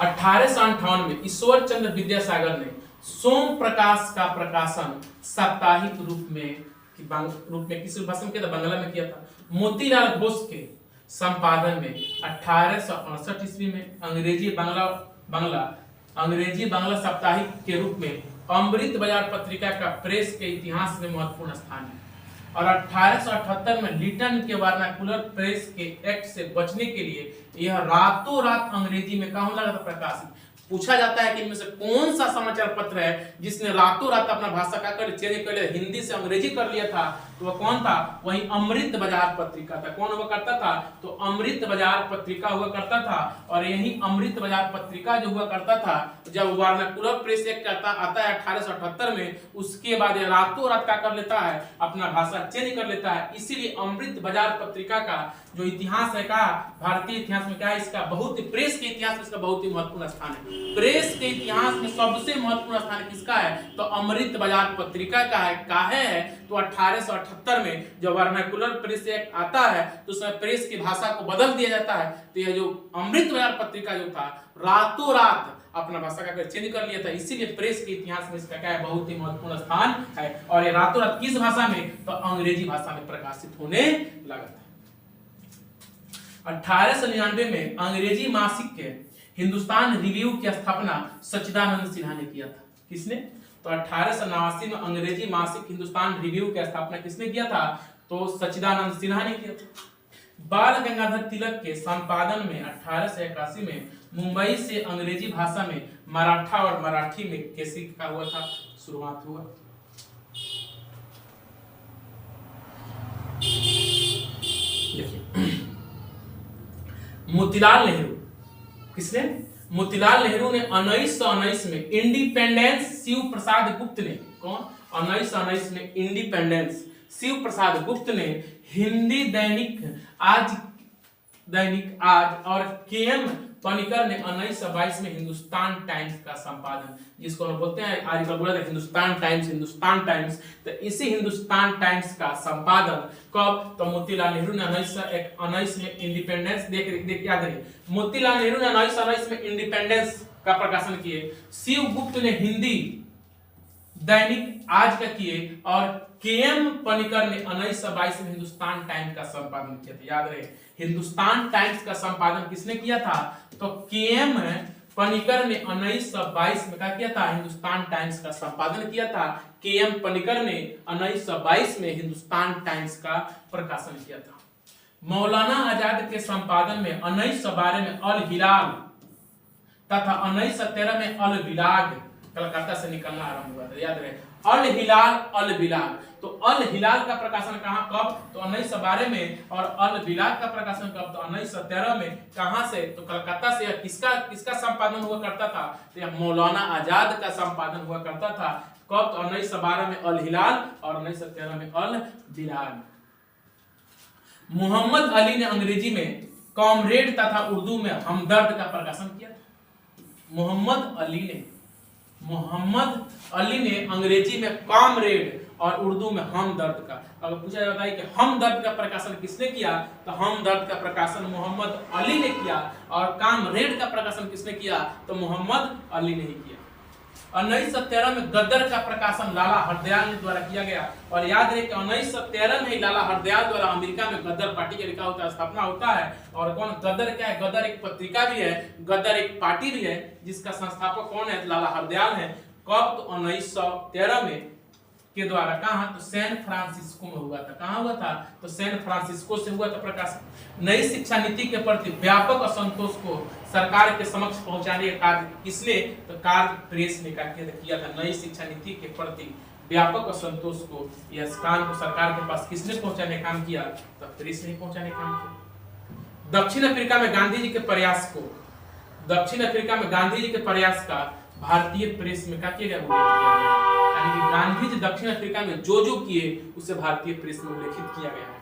अठारह में ईश्वर चंद्र विद्यासागर ने सोम प्रकाश का प्रकाशन साप्ताहिक रूप में किस भाषा में किया था? बांग्ला में किया था। मोतीलाल घोष के संपादन में 1868 ईस्वी में अंग्रेजी बांग्ला साप्ताहिक के रूप में अमृत बाजार पत्रिका का प्रेस के इतिहास में महत्वपूर्ण स्थान है। और 1878 में लिटन के वर्नाकुलर प्रेस के एक्ट से बचने के लिए यह रातों रात अंग्रेजी में कहाँ लगा था? प्रकाशित। पूछा जाता है कि इनमें से कौन सा समाचार पत्र है जिसने रातों रात अपना भाषा का चेंज कर लिया, हिंदी से अंग्रेजी कर लिया था? तो वह कौन था? वही अमृत बाजार पत्रिका था। कौन हुआ करता था? तो अमृत बाजार पत्रिका हुआ करता था। और यही अमृत बाजार पत्रिका जो हुआ करता था, जब वर्नाकुलर प्रेस एक्ट आता है 1878 में, उसके बाद रातों रात क्या कर लेता है? अपना भाषा चेंज कर लेता है। इसीलिए अमृत बाजार पत्रिका का जो इतिहास है का भारतीय इतिहास में क्या है? इसका बहुत ही प्रेस के इतिहास में इसका बहुत ही महत्वपूर्ण स्थान है। प्रेस के इतिहास में सबसे महत्वपूर्ण स्थान किसका है? तो अमृत बाजार पत्रिका का है। काहे है? तो 1878 में जब वर्नाकुलर प्रेस एक्ट आता है तो उसमें प्रेस की भाषा को बदल दिया जाता है। तो यह जो अमृत बाजार पत्रिका जो था रातों रात अपना भाषा का चेंज कर लिया था। इसीलिए प्रेस के इतिहास में इसका क्या है? बहुत ही महत्वपूर्ण स्थान है। और ये रातों रात किस भाषा में? तो अंग्रेजी भाषा में प्रकाशित होने लगा था। 1899 में अंग्रेजी मासिक के हिंदुस्तान रिव्यू की स्थापना सच्चिदानंद सिन्हा ने किया था। किसने? तो 1889 में अंग्रेजी मासिक हिंदुस्तान रिव्यू की स्थापना किसने किया था? तो सच्चिदानंद सिन्हा ने किया था। बाल गंगाधर तिलक के संपादन में 1881 में मुंबई से अंग्रेजी भाषा में मराठा और मराठी में कैसे का हुआ था? शुरुआत हुआ। मोतीलाल नेहरू, किसने? मोतीलाल नेहरू ने 1919 में इंडिपेंडेंस शिव प्रसाद गुप्त ने, कौन? 1919 में इंडिपेंडेंस शिव प्रसाद गुप्त ने हिंदी दैनिक आज और केएम पनिकर ने 1922 में हिंदुस्तान टाइम्स का संपादन, जिसको हम बोलते हैं आजकल बोला था हिंदुस्तान टाइम्स, तो इसी हिंदुस्तान टाइम्स का संपादन कब, तो मोतीलाल नेहरू ने 1919 में इंडिपेंडेंस देख याद रखिए, मोतीलाल नेहरू ने 1919 में इंडिपेंडेंस का प्रकाशन किए। शिव गुप्त ने हिंदी दैनिक आज का किए और के.एम. पनिकर ने 1922 में हिंदुस्तान टाइम्स का संपादन किया था। याद रहे हिंदुस्तान टाइम्स का संपादन किसने किया था, तो के.एम. पनिकर ने 1922 में क्या किया था, हिंदुस्तान टाइम्स का संपादन किया था। के.एम. पनिकर ने 1922 में हिंदुस्तान टाइम्स का प्रकाशन किया था। मौलाना आजाद के संपादन में 1912 में अल हिलाल तथा 1913 में अल बिलाग कलकत्ता से निकलना आरंभ हुआ था। याद रहे अल हिलाल अल बिलाग, तो अल हिलाल का प्रकाशन कहां कब, तो 1912 में, और अल बिलाग का प्रकाशन कब, तो 1913 में। कहां से, तो कलकत्ता से। किसका संपादन हुआ करता था, तो यह मौलाना आजाद का संपादन हुआ करता था। कब, तो 1912 में अल हिलाल और 1913 में अल बिलाग। मोहम्मद अली ने अंग्रेजी में कॉमरेड तथा उर्दू में हमदर्द का प्रकाशन किया। मोहम्मद अली ने अंग्रेजी में कॉमरेड और उर्दू में हमदर्द का, अगर पूछा जाता है कि हमदर्द का प्रकाशन किसने किया, तो हमदर्द का प्रकाशन मोहम्मद अली ने किया, और कॉमरेड का प्रकाशन किसने किया, तो मोहम्मद अली ने ही किया। 1913 में गदर का प्रकाशन लाला हरदयाल ने द्वारा किया गया, और याद रहे कि 1913 में ही लाला हरदयाल द्वारा अमेरिका में गदर पार्टी का लिखा होता है, स्थापना होता है। और कौन गदर क्या है, गदर एक पत्रिका भी है, गदर एक पार्टी भी है, जिसका संस्थापक कौन है, लाला हरदयाल है। कब, तो 1913 में के द्वारा, कहां, तो सैन फ्रांसिस्को में हुआ था। कहां हुआ था, तो सैन फ्रांसिस्को से हुआ था प्रकाशन। नई शिक्षा नीति के प्रति व्यापक असंतोष को सरकार के समक्ष पहुंचाने का कार्य किसने, तो कार्य प्रेस ने किया था। नई शिक्षा नीति के प्रति व्यापक असंतोष को, यह काम को सरकार के पास किसने पहुंचाने काम किया, तो प्रेस ने पहुंचाने काम किया। दक्षिण अफ्रीका में गांधी जी के प्रयास का भारतीय प्रेस में क्या किया गया, उल्लेख किया गया। यानी कि गांधी जी दक्षिण अफ्रीका में जो किए उसे भारतीय प्रेस में उल्लेखित किया गया है।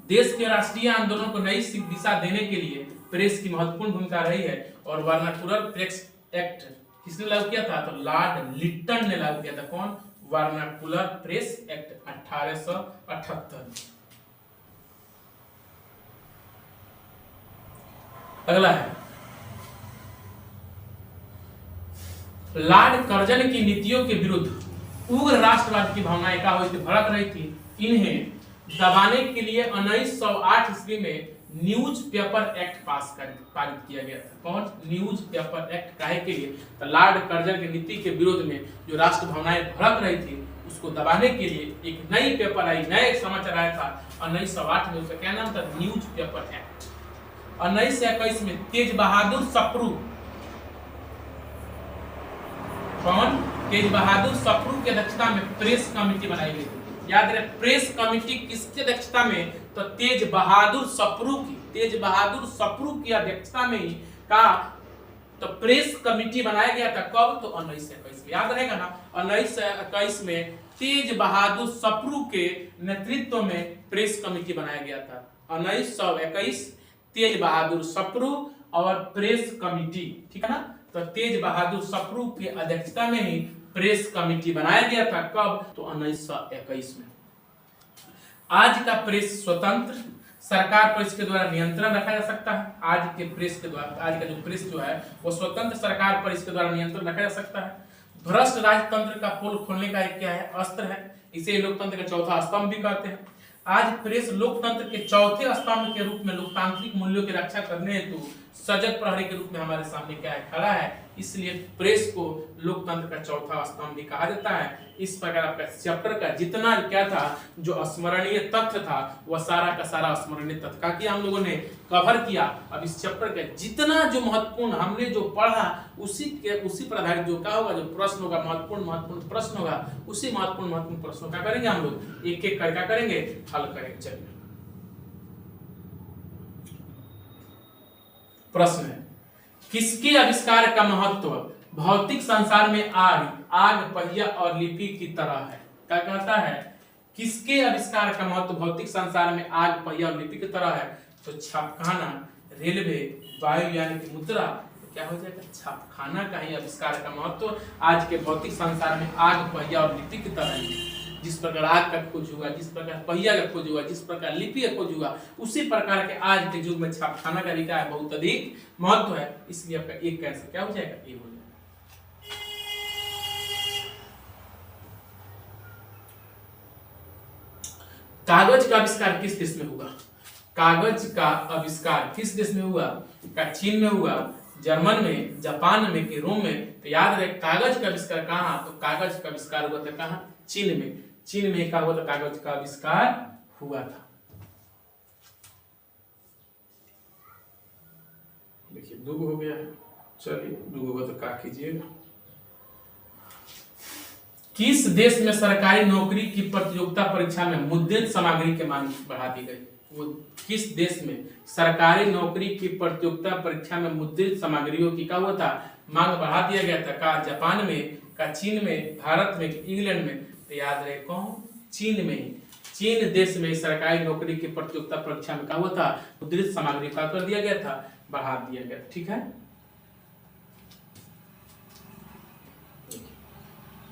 देश के राष्ट्रीय आंदोलन को नई दिशा देने के लिए प्रेस की महत्वपूर्ण भूमिका रही है, और वर्नाकुलर प्रेस एक्ट किसने लागू किया था, तो लॉर्ड लिट्टन ने लागू किया था। कौन, वर्नाकुलर प्रेस एक्ट 1878। अगला है लॉर्ड कर्जन की नीतियों के विरुद्ध उग्र राष्ट्रवाद की भावनाएं का भड़क रही थी। इन्हें दबाने के लिए 1908 ईस्वी में न्यूज पेपर एक्ट पारित किया गया था। कौन, न्यूज पेपर एक्ट काहे के लिए, तो लॉर्ड कर्जन की नीति के विरोध में जो राष्ट्र भावनाएं भड़क रही थी उसको दबाने के लिए एक नई पेपर आई, नया एक समाचार आया था 1908 में। उसका क्या नाम था, न्यूज पेपर एक्ट। 1921 में तेज बहादुर सप्रू, कौन, तेज बहादुर सप्रू की अध्यक्षता में प्रेस कमेटी बनाई गई थी। याद रहे प्रेस कमेटी किसकी अध्यक्षता में, तो तेज बहादुर सप्रू की अध्यक्षता में ही का तो प्रेस कमेटी बनाया गया था। कब, तो 1921 में। याद रहेगा ना, 1921 में तेज बहादुर सप्रू के नेतृत्व में प्रेस कमेटी बनाया गया था। 1921 तेज बहादुर सप्रू और प्रेस कमेटी, ठीक है ना, तो तेज बहादुर सप्रू की अध्यक्षता में ही प्रेस कमेटी बनाया गया था। कब, तो 1921 में। आज का प्रेस स्वतंत्र, सरकार प्रेस के द्वारा नियंत्रण रखा जा सकता है। आज का जो प्रेस जो है वो स्वतंत्र, सरकार प्रेस के द्वारा नियंत्रण रखा जा सकता है। भ्रष्ट राजतंत्र का पोल खोलने का एक क्या है, अस्त्र है। इसे लोकतंत्र का चौथा स्तंभ भी कहते हैं। आज प्रेस लोकतंत्र के चौथे स्तंभ के रूप में लोकतांत्रिक मूल्यों की रक्षा करने हेतु सजग प्रहरी के रूप में हमारे सामने क्या है, खड़ा है। इसलिए प्रेस को लोकतंत्र का चौथा स्तंभ भी कहा जाता है। इस प्रकार आपका चैप्टर का जितना क्या था, जो स्मरणीय तथ्य था, वह सारा का सारा स्मरणीय तथ्य का किया हम लोगों ने कवर किया। अब इस चैप्टर का जितना जो महत्वपूर्ण हमने जो पढ़ा उसी पर आधारित जो क्या होगा, जो प्रश्न होगा, महत्वपूर्ण प्रश्न होगा, उसी महत्वपूर्ण प्रश्नों का करेंगे हम लोग, एक एक करके करेंगे, हल करेंगे। चलिए प्रश्न है, किसके आविष्कार का महत्व भौतिक संसार में आग, पहिया और लिपि की तरह है? क्या कहता है, किसके आविष्कार का महत्व भौतिक संसार में आग, पहिया और लिपि की तरह है? तो छापखाना रेलवे, वायुयान की मुद्रा, तो क्या हो जाएगा, छापखाना का ही आविष्कार का महत्व आज के भौतिक संसार में आग, पहिया और लिपि की तरह ही। जिस प्रकार आग का खोज हुआ, जिस प्रकार पहिया का खोज हुआ, जिस प्रकार लिपि का खोज हुआ, उसी प्रकार के आज के युग में छापखाना का भी क्या है, बहुत अधिक महत्व है। इसलिए आपका एक आंसर क्या हो जाएगा, ए हो जाएगा। कागज का आविष्कार किस देश में हुआ? कागज का आविष्कार किस देश में हुआ? का चीन में हुआ, जर्मन में, जापान में कि रोम में? तो याद रहे कागज का आविष्कार कहाँ, तो कागज का आविष्कार हुआ था कहाँ, चीन में। चीन में क्या हुआ था, कागज का आविष्कार हुआ था। देखिए दो हो गया है, चलिए दो होगा तो क्या कीजिएगा। किस देश में सरकारी नौकरी की प्रतियोगिता परीक्षा में मुद्रित सामग्री की मांग बढ़ा दी गई? वो किस देश में सरकारी नौकरी की प्रतियोगिता परीक्षा में मुद्रित सामग्रियों की क्या हुआ था, मांग बढ़ा दिया गया था? का जापान में, का चीन में, भारत में, इंग्लैंड में? तो याद रहे कौन, चीन में। चीन देश में सरकारी नौकरी की प्रतियोगिता परीक्षा में क्या हुआ था, मुद्रित सामग्री का कर दिया गया था, बढ़ा दिया गया। ठीक है,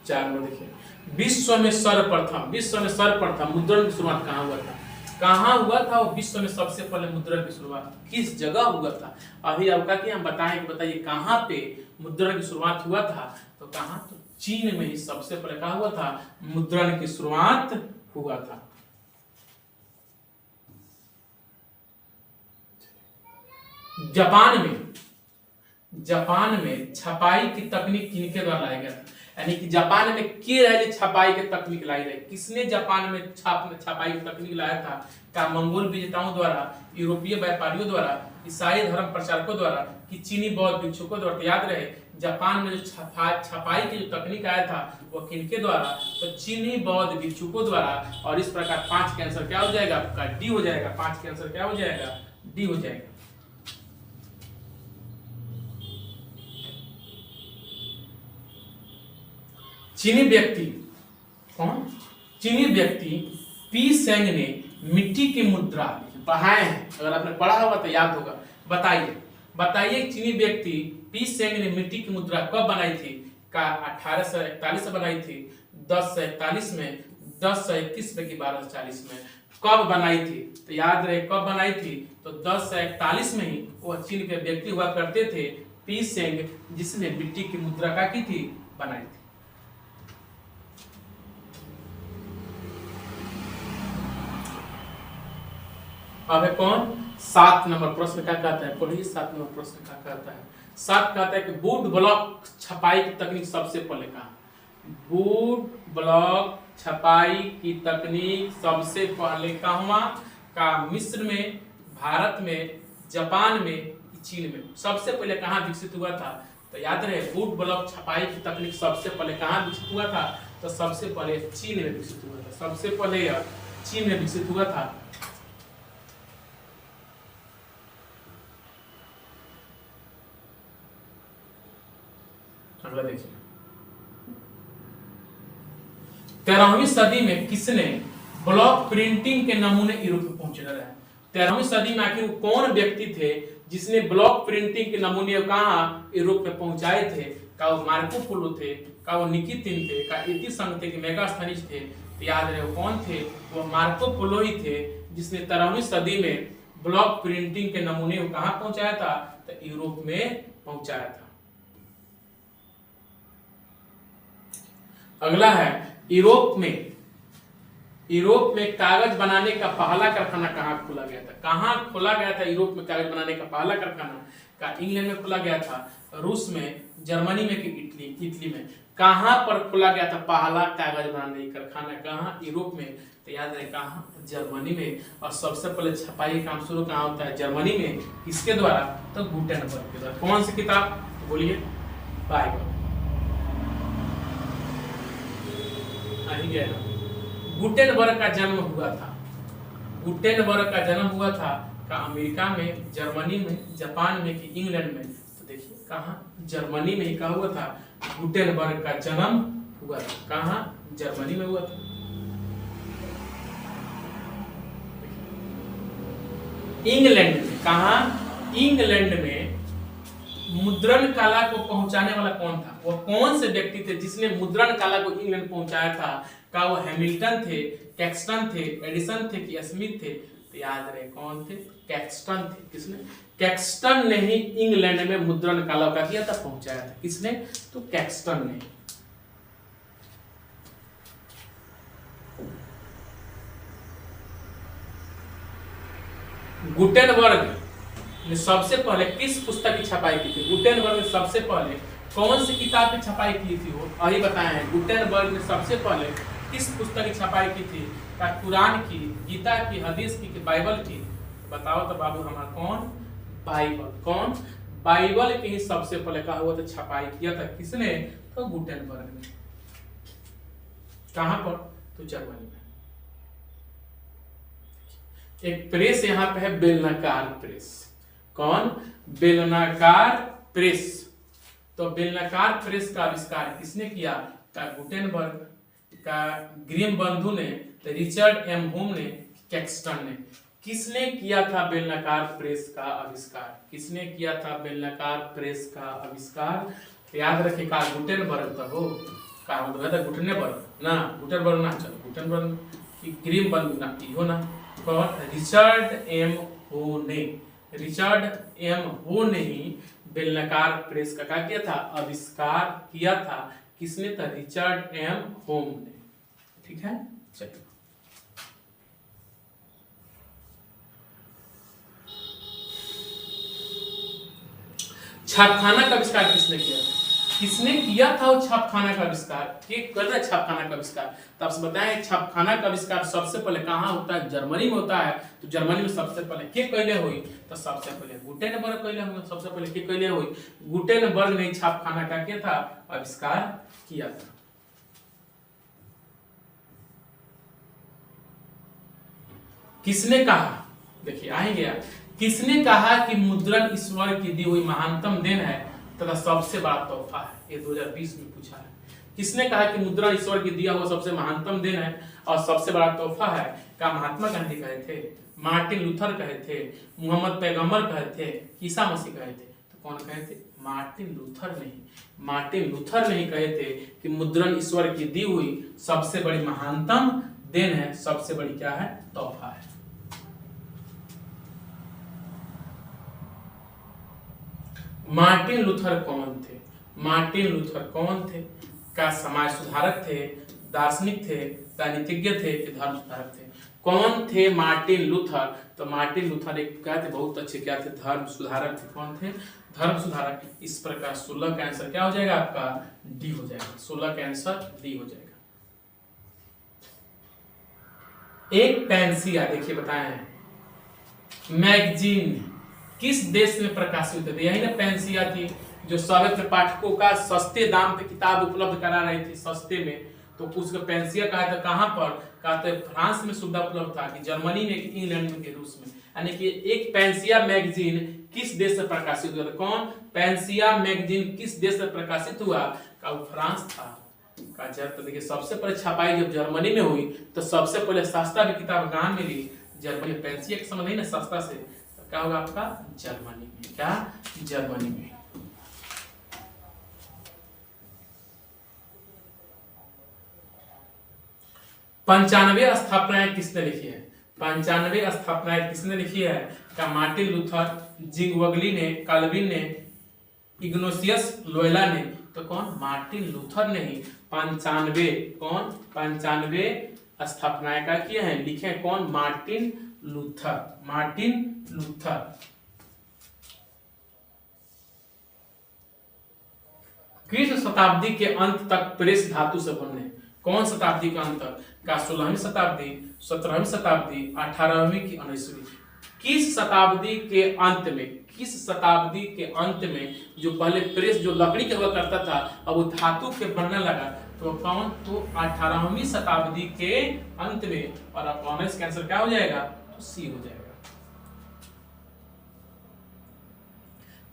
4 में देखिए, विश्व में सर्वप्रथम मुद्रण की शुरुआत कहाँ हुआ था? कहाँ हुआ था वो विश्व में सबसे पहले मुद्रण की शुरुआत किस जगह हुआ था? अभी आपका कि हम बताएं कि बताइए कहाँ पे मुद्रण की शुरुआत हुआ था? तो कहाँ, तो चीन में ही सबसे पहले कहाँ हुआ था, मुद्रण की शुरुआत हुआ था। जापान में छपाई की तकनीक किनके द्वारा लाया गया था? यानी कि जापान में के रहे छपाई की तकनीक लाई गई? किसने जापान में छपाई की तकनीक लाया था? का मंगोल विजेताओं द्वारा, यूरोपीय व्यापारियों द्वारा, ईसाई धर्म प्रचारकों द्वारा, कि चीनी बौद्ध भिक्षुकों द्वारा? याद रहे जापान में जो छपाई की जो तकनीक आया था वो किनके द्वारा? तो चीनी बौद्ध भिक्षुकों द्वारा। और इस प्रकार 5 का आंसर क्या हो जाएगा आपका, डी हो जाएगा। 5 का आंसर क्या हो जाएगा, डी हो जाएगा। चीनी व्यक्ति कौन? चीनी व्यक्ति पी सेंग ने मिट्टी की मुद्रा पढ़ाए हैं, अगर आपने पढ़ा होगा तो याद होगा। बताइए चीनी व्यक्ति पी सेंग ने मिट्टी की मुद्रा कब बनाई थी? का 1841 में बनाई थी, 1041 में, 1031 में कि 1240 में? कब बनाई थी? तो याद रहे कब बनाई थी, तो 1041 में ही वो चीन के व्यक्ति हुआ करते थे पी सेंग, जिसने मिट्टी की मुद्रा का की थी, बनाई थी। अब है कौन, 7 नंबर प्रश्न क्या कहता है, पढ़िए 7 नंबर प्रश्न क्या कहता है। 7 कहता है कि वुड ब्लॉक छपाई की तकनीक सबसे पहले कहा? वुड ब्लॉक छपाई की तकनीक सबसे पहले कहाँ? का मिस्र में, भारत में, जापान में, चीन में? सबसे पहले कहाँ विकसित हुआ था? तो याद रहे वुड ब्लॉक छपाई की तकनीक सबसे पहले कहाँ विकसित हुआ था? तो सबसे पहले चीन में विकसित हुआ था। सबसे पहले चीन में विकसित हुआ था। अगला देखिए, 13वीं सदी में किसने ब्लॉक प्रिंटिंग के नमूने यूरोप में पहुंचाया है? 13वीं सदी में आखिर कौन व्यक्ति थे जिसने ब्लॉक प्रिंटिंग के नमूने कहाँ यूरोप में पहुंचाए थे? का वो मार्को पोलो थे, का वो निकितिन थे, का एडिसन थे, कि मेगास्थनीज थे? तो याद रहे वो कौन थे, वो मार्को पोलो ही थे, जिसने 13वीं सदी में ब्लॉक प्रिंटिंग के नमूने को कहाँ पहुंचाया था? तो यूरोप में पहुंचाया था। अगला है, यूरोप में कागज बनाने का पहला कारखाना कहाँ खोला गया था? कहाँ खोला गया था यूरोप में कागज बनाने का पहला कारखाना? का इंग्लैंड में खोला गया था, रूस में, जर्मनी में कि इटली में? कहाँ पर खोला गया था पहला कागज बनाने का कारखाना? कहाँ? यूरोप में। तो याद रहे कहाँ? जर्मनी में। और सबसे पहले छपाई काम शुरू कहाँ होता है? जर्मनी में। किसके द्वारा? तो गुटेनबर्ग के द्वारा। कौन सी किताब बोलिए? बाइबल। गुटेनबर्ग का जन्म हुआ था। गुटेनबर्ग का जन्म हुआ था का अमेरिका में, जर्मनी में, जापान में कि इंग्लैंड में? तो देखिए कहाँ? जर्मनी में ही कहा हुआ था गुटेनबर्ग का जन्म हुआ था। कहाँ? जर्मनी में हुआ था। इंग्लैंड में। कहाँ? इंग्लैंड में मुद्रण कला को पहुंचाने वाला कौन था? वो कौन से व्यक्ति थे जिसने मुद्रण कला को इंग्लैंड पहुंचाया था? क्या वो हैमिल्टन थे, कैक्सटन थे, एडिसन थे कि स्मिथ थे? तो याद रहे कौन थे? कैक्सटन थे। किसने? कैक्सटन ने ही इंग्लैंड में मुद्रण कला का किया था, पहुंचाया था। किसने? तो कैक्सटन ने। गुटेनबर्ग ने सबसे पहले किस पुस्तक की छपाई की थी? गुटेनबर्ग ने सबसे पहले कौन सी किताब की छपाई की थी? वो अभी बताए हैं। गुटेनबर्ग ने सबसे पहले किस पुस्तक की छपाई की थी? क्या कुरान की, गीता की, हदीस की, बाइबल की? बताओ तो बाबू हमारा कौन? बाइबल। कौन? बाइबल की ही सबसे पहले कहा हुआ था छपाई किया था। किसने? तो गुटेनबर्ग ने। कहां पर? तो जर्मनी में। एक प्रेस यहाँ पे है, बेलनाकार प्रेस। कौन? बेलनाकार प्रेस। तो बेलनाकार प्रेस का आविष्कार किसने किया? का गुटेनबर्ग का, ग्रीम बंधु ने, रिचर्ड एम होम ने, कैक्सटन ने। किसने किया था बेलनाकार प्रेस का आविष्कार? किसने किया था बेलनाकार प्रेस का आविष्कार? याद रखिए का गुटेनबर्ग तो हो का मतलब था गुटेनबर्ग ना, गुटेनबर्ग ना, चलो गुटेनबर्ग की ग्रीम बंधु ना, इहो ना। कौन? रिचर्ड एम हो ने। रिचर्ड एम हो ने ही बेलनाकार प्रेस का क्या किया था? आविष्कार किया था। किसने? था रिचर्ड एम होम ने। ठीक है, चलिए। छापखाना का आविष्कार किसने किया? किसने किया था वो छापखाना का आविष्कार? छापखाना का आविष्कार तो आपसे बताएं, छापखाना का आविष्कार सबसे पहले कहाँ होता है? जर्मनी में होता है। तो जर्मनी में सबसे पहले के कैले हुई? तो सबसे पहले गुटेनबर्ग कैले हुए। सबसे पहले के कैले हुई? गुटेनबर्ग ने छापखाना का किया था, आविष्कार किया था। किसने कहा? देखिए आएंगे यार। किसने कहा कि मुद्रण ईश्वर की दी हुई महानतम देन है तथा सबसे बड़ा तोहफा है? ये 2020 में पूछा है। किसने कहा कि मुद्रण ईश्वर की दिया हुआ सबसे महानतम देन है और सबसे बड़ा तोहफा है? क्या महात्मा गांधी कहे थे, मार्टिन लूथर कहे थे, मोहम्मद पैगंबर कहे थे, ईसा मसीह कहे थे? तो कौन कहे थे? मार्टिन लूथर नहीं। मार्टिन लूथर नहीं कहे थे कि मुद्रण ईश्वर की दी हुई सबसे बड़ी महानतम देन है, सबसे बड़ी क्या है? तोहफा है। मार्टिन लूथर कौन थे? मार्टिन लूथर कौन थे? क्या समाज सुधारक थे, दार्शनिक थे, राजनीतिज्ञ थे कि धर्म सुधारक थे? कौन थे मार्टिन लूथर? तो मार्टिन लूथर एक क्या थे? बहुत अच्छे क्या थे? धर्म सुधारक थे। कौन थे? धर्म सुधारक। इस प्रकार 16 का आंसर क्या हो जाएगा आपका? डी हो जाएगा। 16 का आंसर डी हो जाएगा। एक पेंसिया, देखिए बताएं, मैगजीन किस देश में प्रकाशित होते थे? यही ना पेंसिया थी जो सभी पाठकों का सस्ते दाम पे किताब उपलब्ध करा रही थी, सस्ते में। तो उसको पेंसिया कहा था। कहां पर? कहा था फ्रांस में सुविधा उपलब्ध था, कि जर्मनी में, कि इंग्लैंड में, कि रूस में। यानी कि एक पेंसिया मैगजीन किस देश से प्रकाशित हुआ था? कौन? पेंसिया मैगजीन किस देश से प्रकाशित हुआ? का वो फ्रांस था। तो देखिए सबसे पहले छपाई जब जर्मनी में हुई तो सबसे पहले सस्ता भी किताब कहां मिली? जर्मनी। पेंसिया के समझ नहीं ना, सस्ता से क्या होगा आपका? जर्मनी में। क्या? जर्मनी में। पंचानवे स्थापनाएं किसने लिखी है? 95 स्थापनाएं किसने लिखी है? क्या मार्टिन लूथर, जिंगवगली ने, काल्विन ने, इग्नोसियस लोयला ने? तो कौन? मार्टिन लूथर ने ही 95 कौन? 95 स्थापनाएं का किए हैं, लिखे हैं। कौन? Martin Luther. Martin Luther. किस शताब्दी के अंत तक प्रेस धातु से बने? कौन शताब्दी का अंत तक? का 16वीं शताब्दी, 17वीं शताब्दी, 18वीं की 19वीं? किस शताब्दी के अंत में? किस शताब्दी के अंत में जो पहले प्रेस जो लकड़ी के हुआ करता था अब वो धातु के बनने लगा? तो कौन? तो 18वीं शताब्दी के अंत में। और अब 19 का आंसर क्या हो जाएगा? तो सी हो जाएगा।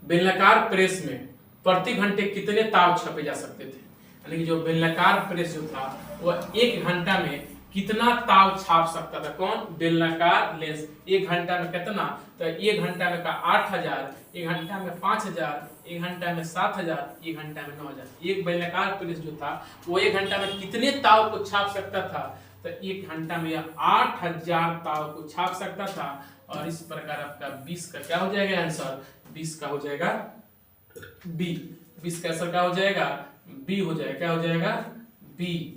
बेलनाकार प्रेस में प्रति घंटे कितने ताव छपे जा सकते थे? यानी कि जो बेलनाकार प्रेस जो था वो 1 घंटा में कितना ताव छाप सकता था? कौन? बेलनाकार लेंस। 1 घंटा में कितना? तो 1 घंटा में का 8000, 1 घंटा में 5000, 1 घंटा में 7000, 1 घंटा में 9000। एक बेलनाकार प्रेस जो था वो 1 घंटा में कितने ताव को छाप सकता था? तो 1 घंटा में 8000 ताव को छाप सकता था। और इस प्रकार आपका 20 का क्या हो जाएगा आंसर? 20 का हो जाएगा बी। 20 का आंसर क्या हो जाएगा? बी हो जाएगा। क्या हो जाएगा? बी।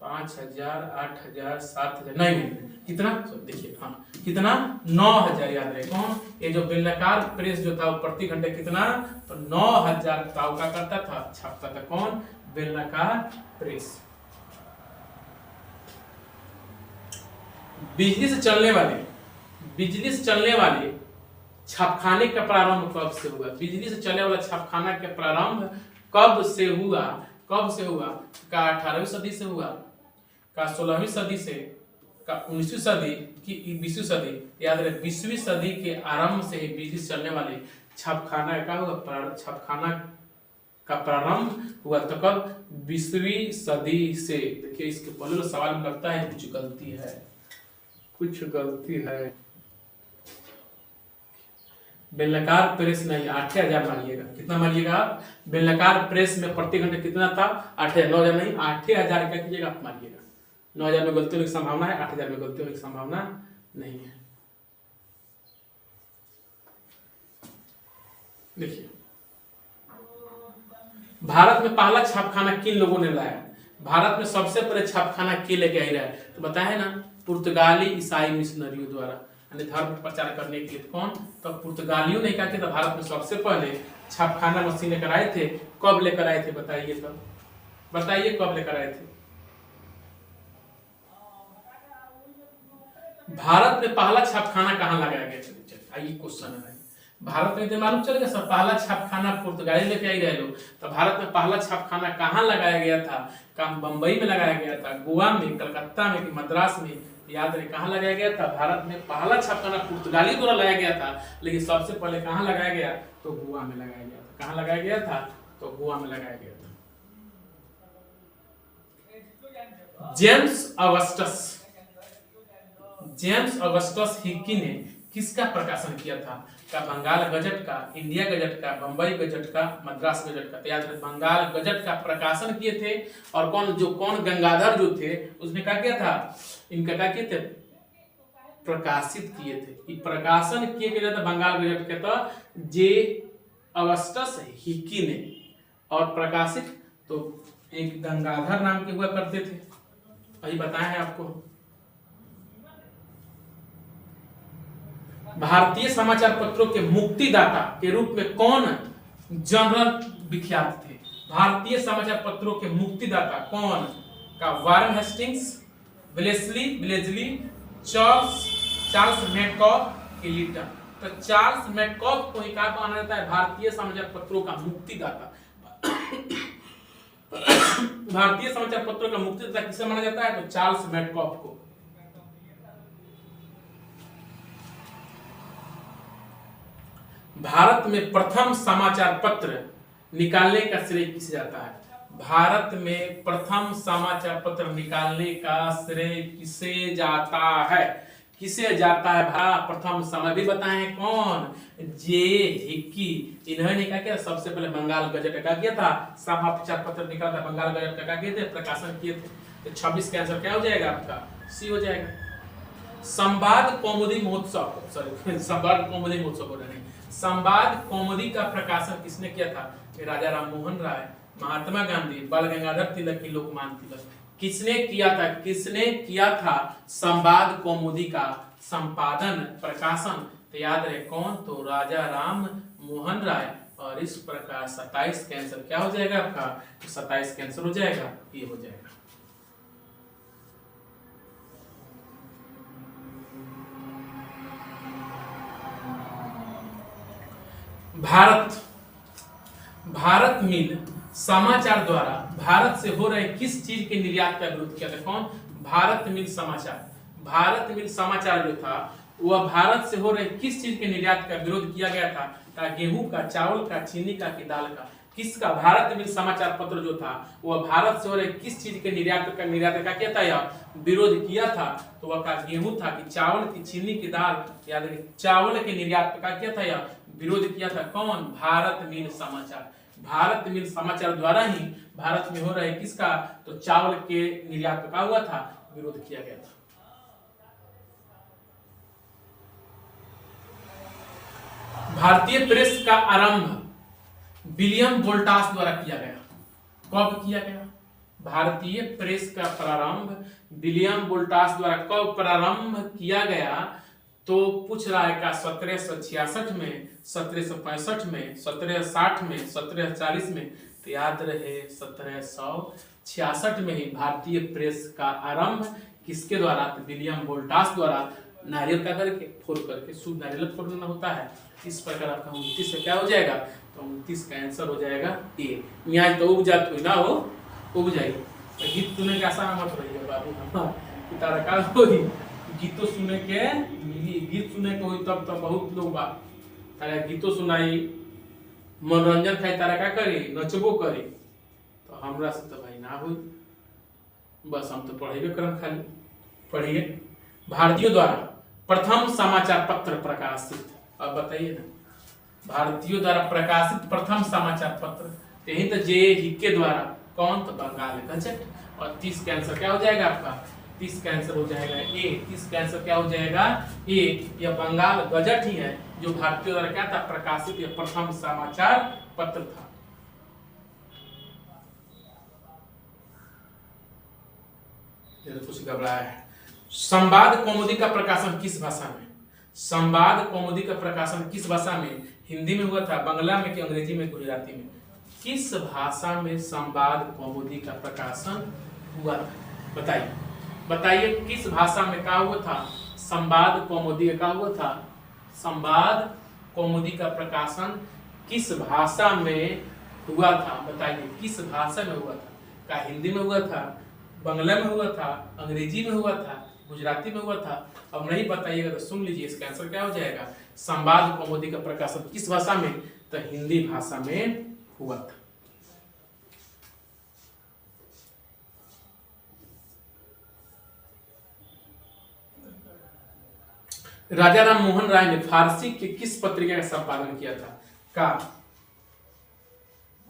5000, 8000, 7000, नहीं कितना? देखिए, हाँ कितना? 9000 याद रहे। कौन? ये जो बेलनाकार प्रेस जो था वो प्रति घंटे कितना? तो 9000 ताव का करता था, छापता था। कौन? बेलनाकार प्रेस। बिजली से चलने वाले छापखाने का प्रारंभ कब से हुआ? बिजली से चलने वाला छापखाना का प्रारंभ कब से हुआ? कब से हुआ? का 18वीं सदी से हुआ, का 16वीं सदी से, का 19वीं सदी की 20वीं सदी? याद रहे 20वीं सदी के आरंभ से ही बिजली से चलने वाले छापखाना का हुआ, छापखाना का प्रारंभ हुआ। तो कब? 20वीं सदी से। देखिए इसके पहले सवाल में लगता है कुछ गलती है, कुछ गलती है। बेलनाकार प्रेस नहीं, 8000 मानिएगा। कितना मानिएगा आप? बेलनाकार प्रेस में प्रति घंटे कितना था? 8000। 9000 नहीं, 8000 क्या कीजिएगा आप? मानिएगा। 9000 में गलती होने की संभावना है, 8000 में गलती होने की संभावना नहीं है। देखिए, भारत में पहला छापखाना किन लोगों ने लाया? भारत में सबसे पहले छापखाना के लेके आई रहा है? तो बताया ना, पुर्तगाली ईसाई मिशनरियों द्वारा, यानी धर्म प्रचार करने के लिए। कौन? तो पुर्तगालियों ने क्या किया था? भारत में सबसे पहले छापखाना मशीन लेकर आए थे। कब लेकर आए थे बताइए? तो बताइए कब लेकर आए थे? भारत में पहला छापखाना कहां लगाया गया? आइए क्वेश्चन है, भारत में तो मालूम चल गया सब। पहला छापखाना पुर्तगाली लेके आई रहे लोग। तो भारत में पहला छापखाना कहां लगाया गया था? कहां? बंबई में लगाया गया था, गोवा में, कलकत्ता में, कि मद्रास में? याद रहे कहां लगाया गया था? भारत में पहला छापखाना पुर्तगाली द्वारा लगाया गया था, लेकिन सबसे पहले कहां लगाया गया? तो गोवा में लगाया गया था। कहां लगाया गया था? तो गोवा में लगाया गया था। जेम्स ऑगस्टस हिकी ने किसका प्रकाशन किया था? का बंगाल गजट का, इंडिया गजट का, बंबई गजट का, मद्रास गजट का? तो याद रहे बंगाल गजट का प्रकाशन किए थे। और कौन गंगाधर जो थे उसने क्या किया था? इनका क्या किए थे? प्रकाशित किए थे। ये प्रकाशन किए गए थे बंगाल गजट के। तो जे ऑगस्टस हिकी ने, और प्रकाशित तो एक गंगाधर नाम के हुआ करते थे। वही बताया है आपको। भारतीय समाचार पत्रों के मुक्तिदाता के रूप में कौन जनरल विख्यात थे? भारतीय समाचार पत्रों के मुक्तिदाता कौन? का वारन हेस्टिंग्स, ब्लेजली, चार्ल्स मेडकॉफ, एलिटन? तो चार्ल्स मेडकॉफ को ही क्या माना जाता है? भारतीय समाचार पत्रों का मुक्तिदाता। भारतीय समाचार पत्रों का मुक्तिदाता किसे माना जाता है? तो चार्ल्स मेडकॉफ को। भारत में प्रथम समाचार पत्र निकालने का श्रेय किसे जाता है? भारत में प्रथम समाचार पत्र निकालने का श्रेय किसे जाता है? किसे जाता है? प्रथम समय भी बताएं कौन? जे हिकी। इन्होंने क्या किया? सबसे पहले बंगाल गजट का किया था, समाचार पत्र निकाला था बंगाल गजट का किए थे, प्रकाशन किए थे। तो 26 का आंसर क्या हो जाएगा आपका? सी हो जाएगा। संवाद कौमुदी महोत्सव, सॉरी संवाद कौमुदी महोत्सव बोल रहे हैं। संवाद कौमुदी का प्रकाशन किसने किया था? राजा राममोहन राय, महात्मा गांधी, बाल गंगाधर तिलक की लोकमान्य तिलक। किसने किया था? किसने किया था संवाद कौमुदी का संपादन, प्रकाशन? तो याद रहे कौन? तो राजा राम मोहन राय। और इस प्रकार 27 का आंसर क्या हो जाएगा आपका? तो 27 का आंसर हो जाएगा, ये हो जाएगा। भारत मिल समाचार द्वारा भारत से हो रहे किस चीज के निर्यात का विरोध किया था? कौन? भारत मिल समाचार। भारत मिल समाचार जो था वह भारत से हो रहे किस चीज के निर्यात का विरोध किया गया था? गेहूं का, चावल का, चीनी का, कि दाल का? किसका? भारत मिल समाचार पत्र जो था वह भारत से हो रहे किस चीज के निर्यात का क्या था, यह विरोध किया था? तो वह का गेहूं था कि चावल की, चीनी की दाल, याद रखिए चावल के निर्यात का क्या था, यह विरोध किया था। कौन? भारत मिल समाचार। भारत मिल समाचार द्वारा ही भारत में हो रहे किसका? तो चावल के निर्यात का हुआ था, विरोध किया गया था। भारतीय प्रेस का आरंभ विलियम वोल्टास द्वारा किया गया। कब किया गया? भारतीय प्रेस का प्रारंभ विलियम वोल्टास द्वारा कब प्रारंभ किया गया? तो पूछ रहा है का 1766 में, 1765 में, 1760 में, 1740 में? तो याद रहे 1766 में ही भारतीय प्रेस का आरंभ किसके द्वारा? तो विलियम वोल्टास द्वारा। नारियल का करके फोड़ करके शुद्ध नारियल फोड़ना होता है। इस प्रकार आपका 29 में क्या हो जाएगा? तो 29 का आंसर हो जाएगा ए। यहाँ तो उब जात हुई ना हो, उब जाएगी। तो गीत सुने के आसान मत रहिए बाबू, तारा का होई गीतों सुने के मिली, गीत सुने के होई तब तो बहुत लोग बा तारा गीतों सुनाई, मनोरंजन खाई, तारा का करी नचबो करी। तो हमरा से तो भाई ना हुई, बस हम तो पढ़ेबे करम खाली। पढ़िए, भारतीयों द्वारा प्रथम समाचार पत्र प्रकाशित। अब बताइए ना, भारतीयों द्वारा प्रकाशित प्रथम समाचार पत्र यही तो जे हिक्के द्वारा। कौन? तो बंगाल गजट। और 30 का आंसर क्या हो जाएगा आपका? 30 का आंसर हो जाएगा ए। 30 का आंसर क्या हो जाएगा? ए। यह बंगाल गजट ही है जो भारतीयों द्वारा क्या था? प्रकाशित यह प्रथम समाचार पत्र था। कुछ घबराया है। संवाद कौमुदी का प्रकाशन किस भाषा में? संवाद कौमुदी का प्रकाशन किस भाषा में? हिंदी में हुआ था, बांग्ला में कि अंग्रेजी में, गुजराती में? किस भाषा में संवाद कौमुदी का प्रकाशन हुआ था? बताइए, बताइए किस भाषा में क्या हुआ था? संवाद कौमुदी का हुआ था। संवाद कौमुदी का प्रकाशन किस भाषा में हुआ था? बताइए किस भाषा में हुआ था? क्या हिंदी में हुआ था, बांग्ला में हुआ था, अंग्रेजी में हुआ था, गुजराती में हुआ था? अब नहीं बताइएगा तो सुन लीजिए, इसका आंसर क्या हो जाएगा? संवाद कौमुदी का प्रकाशन किस भाषा में? तो हिंदी भाषा में हुआ था। राजा राम मोहन राय ने फारसी के किस पत्रिका का संपादन किया था? का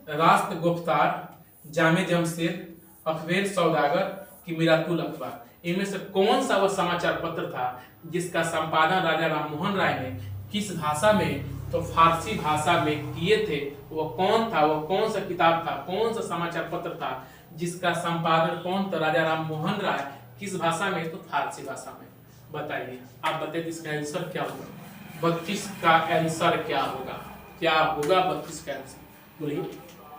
राष्ट्र गुफ्तार, जामे जमशेद, अखबार सौदागर कि मिरातुल अखबार? इनमें से कौन सा वह समाचार पत्र था जिसका संपादन राजा राम मोहन राय ने किस भाषा में? तो फारसी भाषा में किए थे। वो कौन था? वो कौन सा किताब था, कौन सा समाचार पत्र था जिसका संपादन कौन था? राजा राम मोहन राय। किस भाषा में? तो फारसी भाषा में। बताइए, आप बताइए इसका आंसर क्या होगा? 32 का आंसर क्या होगा? क्या होगा 32 का आंसर? बोलिए।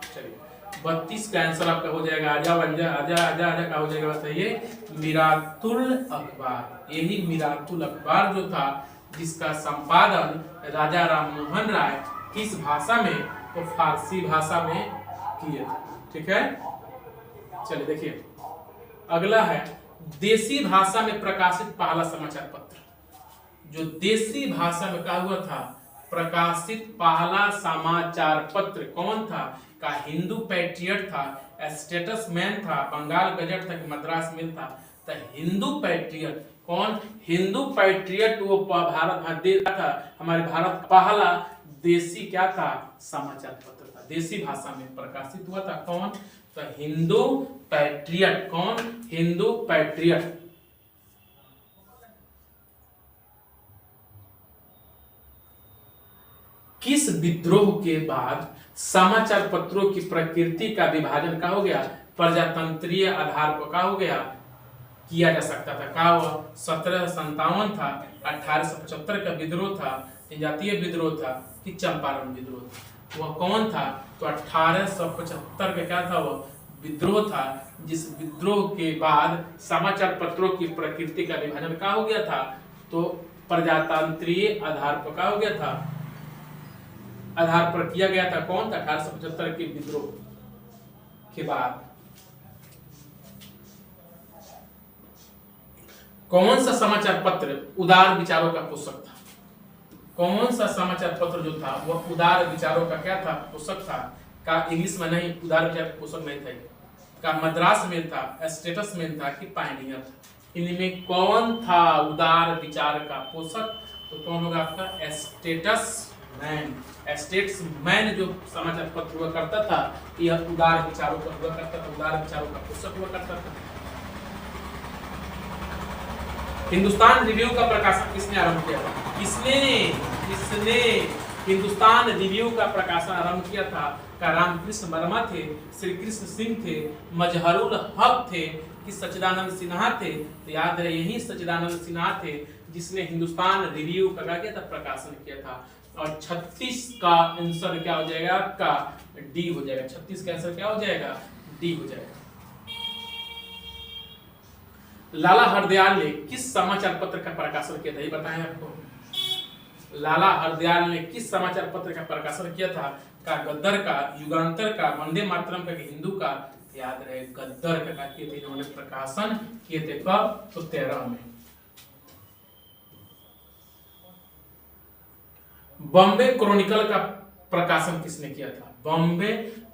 चलिए, 32 का आंसर आपका हो जाएगा, आजा आजा आजा आजा आजा का हो जाएगा, बताइए मिरातुल अखबार। यही मिरातुल अखबार जो था जिसका संपादन राजा राम मोहन राय किस भाषा में? तो फारसी भाषा में किए थे। ठीक है, चलिए देखिए अगला है देसी भाषा में प्रकाशित पहला समाचार पत्र। जो देसी भाषा में क्या हुआ था? प्रकाशित पहला समाचार पत्र कौन था? का हिंदू पैट्रियट था, स्टेटस मैन था, बंगाल गजट था कि मद्रास मेल था? तो हिंदू पैट्रियट। कौन? हिंदू पैट्रियट वो भारत देता था, हमारे भारत पहला देसी क्या था? समाचार पत्र था, देसी भाषा में प्रकाशित हुआ था। कौन? तो हिंदू पैट्रियट। कौन? हिंदू पैट्रियट। किस विद्रोह के बाद समाचार पत्रों की प्रकृति का विभाजन का हो गया? प्रजातंत्रीय आधार पर का हो गया? किया जा सकता था। का हुआ? 1757 था, 1875 का विद्रोह था, जनजातीय विद्रोह था कि चंपारण विद्रोह था? वह कौन था? तो 1875 का क्या था? वह विद्रोह था, जिस विद्रोह के बाद समाचार पत्रों की प्रकृति का विभाजन का हो गया था? तो प्रजातंत्रीय आधार पर का हो गया था? आधार पर किया गया था। कौन था? 1875 के विद्रोह के बाद। कौन सा समाचार पत्र उदार विचारों का पोषक था? कौन सा समाचार पत्र जो था वह उदार विचारों का क्या था? पोषक था? का इंग्लिश में नहीं, उदार विचार का पोषक नहीं था, का मद्रास में था, स्टेटस में था कि पायनियर था? इनमें कौन था उदार विचार का पोषक? तो कौन होगा आपका स्टेटस मैन। स्टेट्स मैन जो समाचार पत्र हुआ करता था, यह उदार विचारों का हुआ करता था, उदार विचारों का पोषक हुआ करता था। हिंदुस्तान रिव्यू का प्रकाशन किसने आरंभ किया था? किसने हिंदुस्तान रिव्यू का प्रकाशन आरंभ किया था? का रामकृष्ण वर्मा थे, श्री कृष्ण सिंह थे, मजहरुल हक थे कि सच्चिदानंद सिन्हा थे? तो याद रहे यही सच्चिदानंद सिन्हा थे जिसने हिंदुस्तान रिव्यू का क्या किया था? प्रकाशन किया था। और 36 का आंसर क्या हो जाएगा आपका? डी हो जाएगा। 36 का आंसर क्या हो जाएगा? डी हो जाएगा। लाला हरदयाल ने किस समाचार पत्र का प्रकाशन किया था? ये बताएं आपको। लाला हरदयाल ने किस समाचार पत्र का प्रकाशन किया था? का गद्दर का, युगांतर का, वंदे मातरम का, हिंदू का? याद रहे गद्दर का किए थे इन्होंने प्रकाशन किए थे। कब? तो 13 में। बॉम्बे क्रॉनिकल का प्रकाशन किसने किया था? बॉम्बे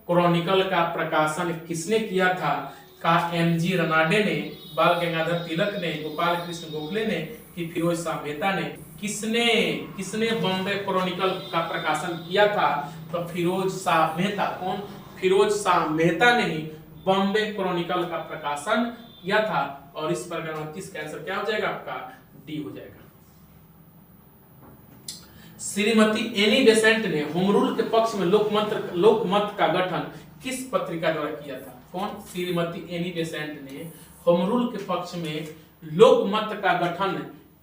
क्रॉनिकल का प्रकाशन किसने किया था? का एमजी रनाडे ने, बाल गंगाधर तिलक ने, गोपाल कृष्ण गोखले ने कि फिरोज शाह मेहता ने? किसने बॉम्बे क्रॉनिकल का प्रकाशन किया था? तो फिरोज शाह मेहता। कौन? फिरोज शाह मेहता ने ही बॉम्बे क्रॉनिकल का प्रकाशन किया था। और इस प्रकार 29 का आंसर क्या हो जाएगा आपका? डी हो जाएगा। श्रीमती एनी बेसेंट ने होम रूल के पक्ष में लोकमत का गठन किस पत्रिका द्वारा किया था? कौन? श्रीमती एनी बेसेंट ने होम रूल के पक्ष में लोकमत का गठन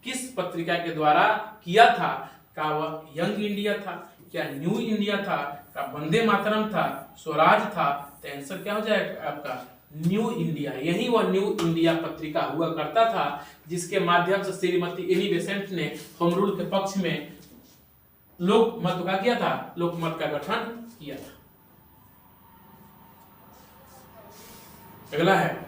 किस पत्रिका के द्वारा किया था? का वह यंग इंडिया था? क्या न्यू इंडिया था? का वंदे मातरम था? स्वराज था? तो आंसर क्या हो जाएगा आपका? New India. यही वह न्यू इंडिया पत्रिका हुआ करता था जिसके माध्यम से श्रीमती एनी बेसेंट ने होम रूल के पक्ष में लोकमत का किया था, लोकमत का गठन किया था। अगला है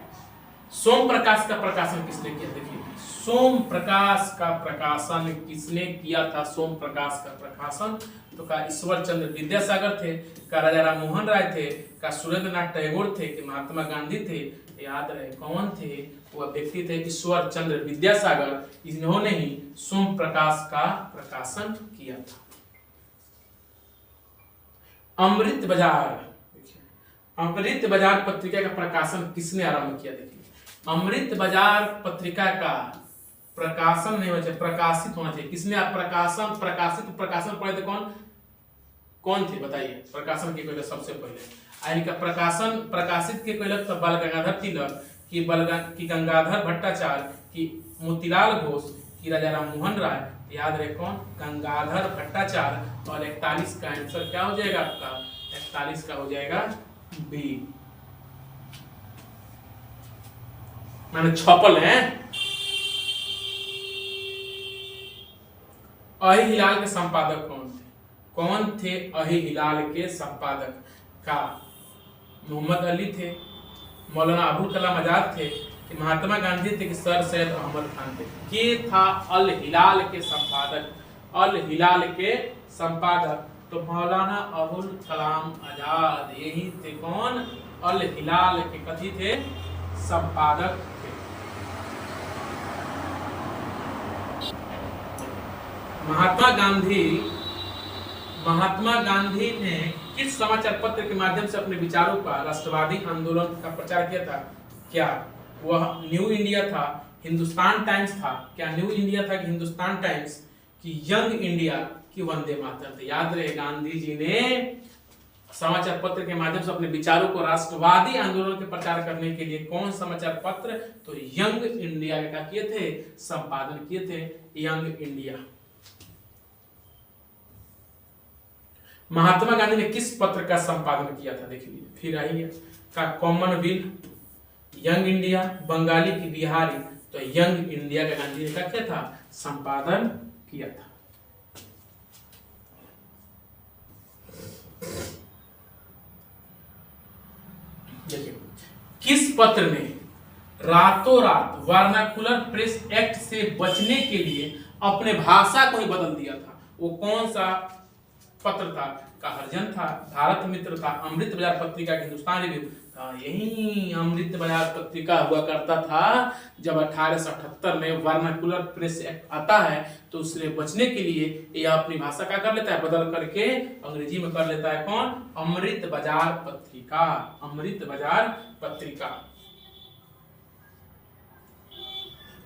सोम प्रकाश का प्रकाशन किसने किया? देखिए सोम प्रकाश का प्रकाशन किसने किया था? सोम प्रकाश का प्रकाशन तो का ईश्वर चंद्र विद्यासागर थे, का राजा राम मोहन राय थे, का सुरेंद्र नाथ टैगोर थे, कि महात्मा गांधी थे? याद रहे कौन थे? वह व्यक्ति थे ईश्वर चंद्र विद्यासागर। इन्होंने ही सोम प्रकाश का प्रकाशन किया था। अमृत बाजार पत्रिका का प्रकाशन किसने आरंभ किया? देखिए अमृत बाजार पत्रिका का प्रकाशन नहीं होना चाहिए, प्रकाशित होना चाहिए। किसने प्रकाशन पढ़े थे? कौन थे बताइए? प्रकाशन के पहले सबसे पहले का प्रकाशित के पहले तो बाल गंगाधर तिलक, की गंगाधर भट्टाचार्य, की मोतीलाल घोष, की राजा राम मोहन राय? याद रहे कौन? गंगाधर भट्टाचार्य। और 41 का आंसर क्या हो जाएगा आपका? 41 का हो जाएगा बी, माने छपल है। अहि हिलाल के संपादक कौन थे? अहि हिलाल के संपादक का मोहम्मद अली थे, मौलाना अबुल कलाम आजाद थे, कि महात्मा गांधी थे, कि सर सैयद अहमद खान थे? ये था अल हिलाल के संपादक। अल हिलाल के संपादक तो मौलाना अबुल कलाम आजाद यही थे। कौन? अल हिलाल के कथी थे? संपादक थे। महात्मा गांधी ने किस समाचार पत्र के माध्यम से अपने विचारों का राष्ट्रवादी आंदोलन का प्रचार किया था? क्या वह न्यू इंडिया था, हिंदुस्तान टाइम्स था? क्या न्यू इंडिया था कि हिंदुस्तान टाइम्स, कि यंग इंडिया, कि वंदे मातरम? तो याद रहे गांधी जी ने समाचार पत्र के माध्यम से अपने विचारों को राष्ट्रवादी आंदोलन के प्रचार करने के लिए कौन समाचार पत्र? तो यंग इंडिया का किए थे, संपादन किए थे, यंग इंडिया। महात्मा गांधी ने किस पत्र का संपादन किया था? देखिए फिर आइए, का कॉमनवेल्थ, यंग इंडिया, बंगाली की बिहारी? तो यंग इंडिया का गांधी ने क्या था? संपादन किया था। देखिए किस पत्र में रातों रात वर्नाकुलर प्रेस एक्ट से बचने के लिए अपने भाषा को ही बदल दिया था? वो कौन सा पत्र था का हरिजन था, भारत मित्र था, अमृत बाजार पत्रिका का हिंदुस्तान रिव्यू था। यही अमृत बाजार पत्रिका हुआ करता था जब 1878 में वर्नाकुलर प्रेस एक्ट आता है, तो उससे बचने के लिए यह अपनी भाषा का कर लेता है, बदल करके अंग्रेजी में कर लेता है। कौन? अमृत बाजार पत्रिका। अमृत बाजार पत्रिका।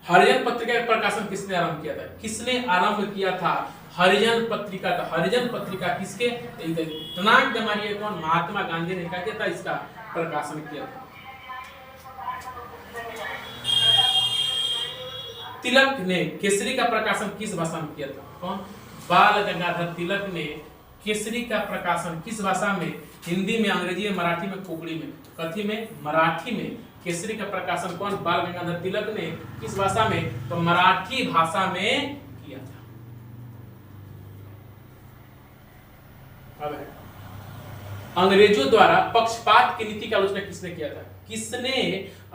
हरिजन पत्रिका का प्रकाशन किसने आरंभ किया था? किसने आरंभ किया था हरिजन पत्रिका का? हरिजन पत्रिका किसके? दिनांक मारिए कौन? महात्मा गांधी ने क्या किया था? इसका प्रकाशन किया था। तिलक ने केसरी का प्रकाशन किस भाषा में किया था? कौन? बाल गंगाधर तिलक ने केसरी का प्रकाशन किस भाषा में? हिंदी में, अंग्रेजी में, मराठी में, कोंकणी में? कथी में? मराठी में। केसरी का प्रकाशन कौन? बाल गंगाधर तिलक ने किस भाषा में? तो मराठी भाषा में किया था। अब अंग्रेजों द्वारा पक्षपात की नीति की आलोचना किसने किया था? किसने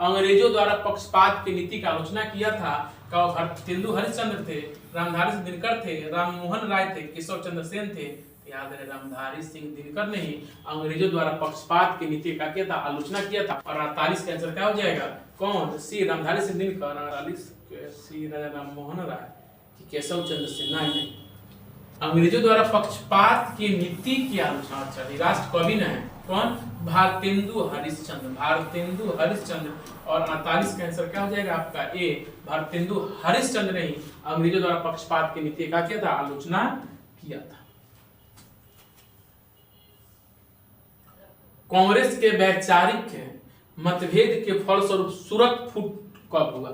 अंग्रेजों द्वारा पक्षपात की नीति की आलोचना किया था? का भारतेंदु हरिश्चंद्र थे, रामधारी सिंह दिनकर थे, राममोहन राय थे, केशव चंद्र सेन थे? याद रहे, रामधारी सिंह दिनकर ने ही अंग्रेजों द्वारा पक्षपात की नीति का किया था, आलोचना किया था। और 48 का आंसर क्या हो जाएगा? कौन? सी रामधारी सिंह दिनकर, 48 सी राममोहन राय, केशव चंद्र सेन? नहीं, अंग्रेजों द्वारा पक्षपात की नीति की आलोचना चली। राष्ट्र कवि ने है कौन? भारतेंदु हरिश्चंद्र। भारतेंदु हरिश्चंद्र। और 48 का आंसर क्या हो जाएगा आपका? ए, भारतेंदु हरिश्चंद्र ने ही अंग्रेजों द्वारा पक्षपात की नीति का किया था, आलोचना किया था। कांग्रेस के वैचारिक मतभेद के फलस्वरूप सूरत फूट कब हुआ?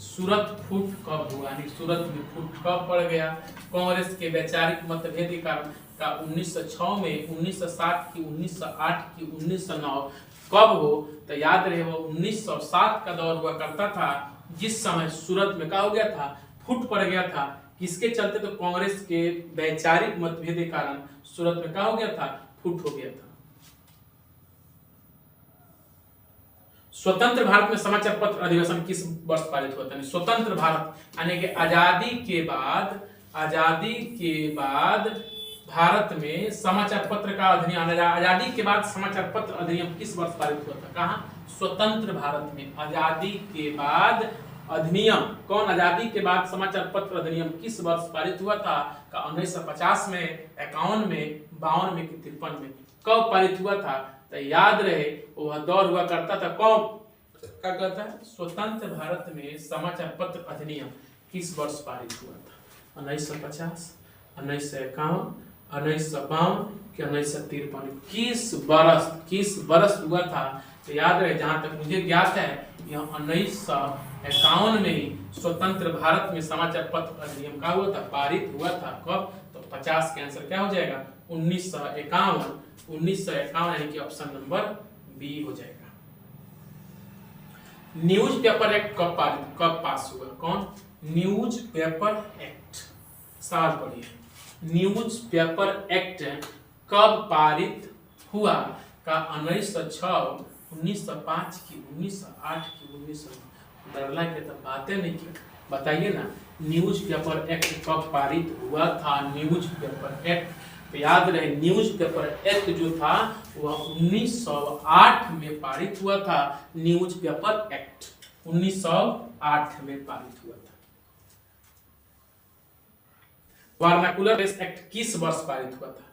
सूरत फूट कब हुआ? यानी सूरत में फूट कब पड़ गया? कांग्रेस के वैचारिक मतभेद के कारण का 1906 में, 1907 की, 1908 की, 1909 कब हो? तो याद रहे वो 1907 का दौर हुआ करता था, जिस समय सूरत में क्या हो गया था? फूट पड़ गया था। किसके चलते? तो कांग्रेस के वैचारिक मतभेद के कारण सूरत में क्या हो गया था? फूट हो गया था। स्वतंत्र भारत में समाचार पत्र अधिवेशन किस वर्ष पारित हुआ था? स्वतंत्र भारत यानी कि आजादी के बाद भारत में समाचार पत्र का अधिनियम, आजादी के बाद समाचार पत्र अधिनियम किस वर्ष पारित हुआ था? कहाँ? स्वतंत्र भारत में आजादी के बाद अधिनियम। कौन? आजादी के बाद समाचार पत्र अधिनियम किस वर्ष पारित हुआ था? का 1950 में, 51 में, 52 में, 53 में? कब पारित हुआ था? तो याद रहे वह दौर हुआ करता था कौन? क्या कहता है? स्वतंत्र भारत में समाचार पत्र अधिनियम किस वर्ष पारित हुआ था? 1950, 1951, 1952 कि 1953? किस वर्ष हुआ था? तो याद रहे, जहां तक मुझे ज्ञात है, यह 1951 में ही स्वतंत्र भारत में समाचार पत्र अधिनियम का हुआ था, पारित हुआ था। कब? तो 50 का आंसर क्या हो जाएगा? 1951। 1951 यानी कि ऑप्शन नंबर बी हो जाएगा। न्यूज पेपर एक्ट कब पास हुआ? कौन? News paper act. सवाल पढ़िए, न्यूज पेपर एक्ट कब पारित हुआ? का 1906, 1905 की, 1908 की, 1909? डरला के तो बातें नहीं की, बताइए ना। न्यूज पेपर एक्ट कब पारित हुआ था? News paper act. तो याद रहे, न्यूज पेपर एक्ट जो था वह 1908 में पारित हुआ था। न्यूज पेपर एक्ट 1908 में पारित हुआ था। वर्नाकुलर प्रेस एक्ट किस वर्ष पारित हुआ था?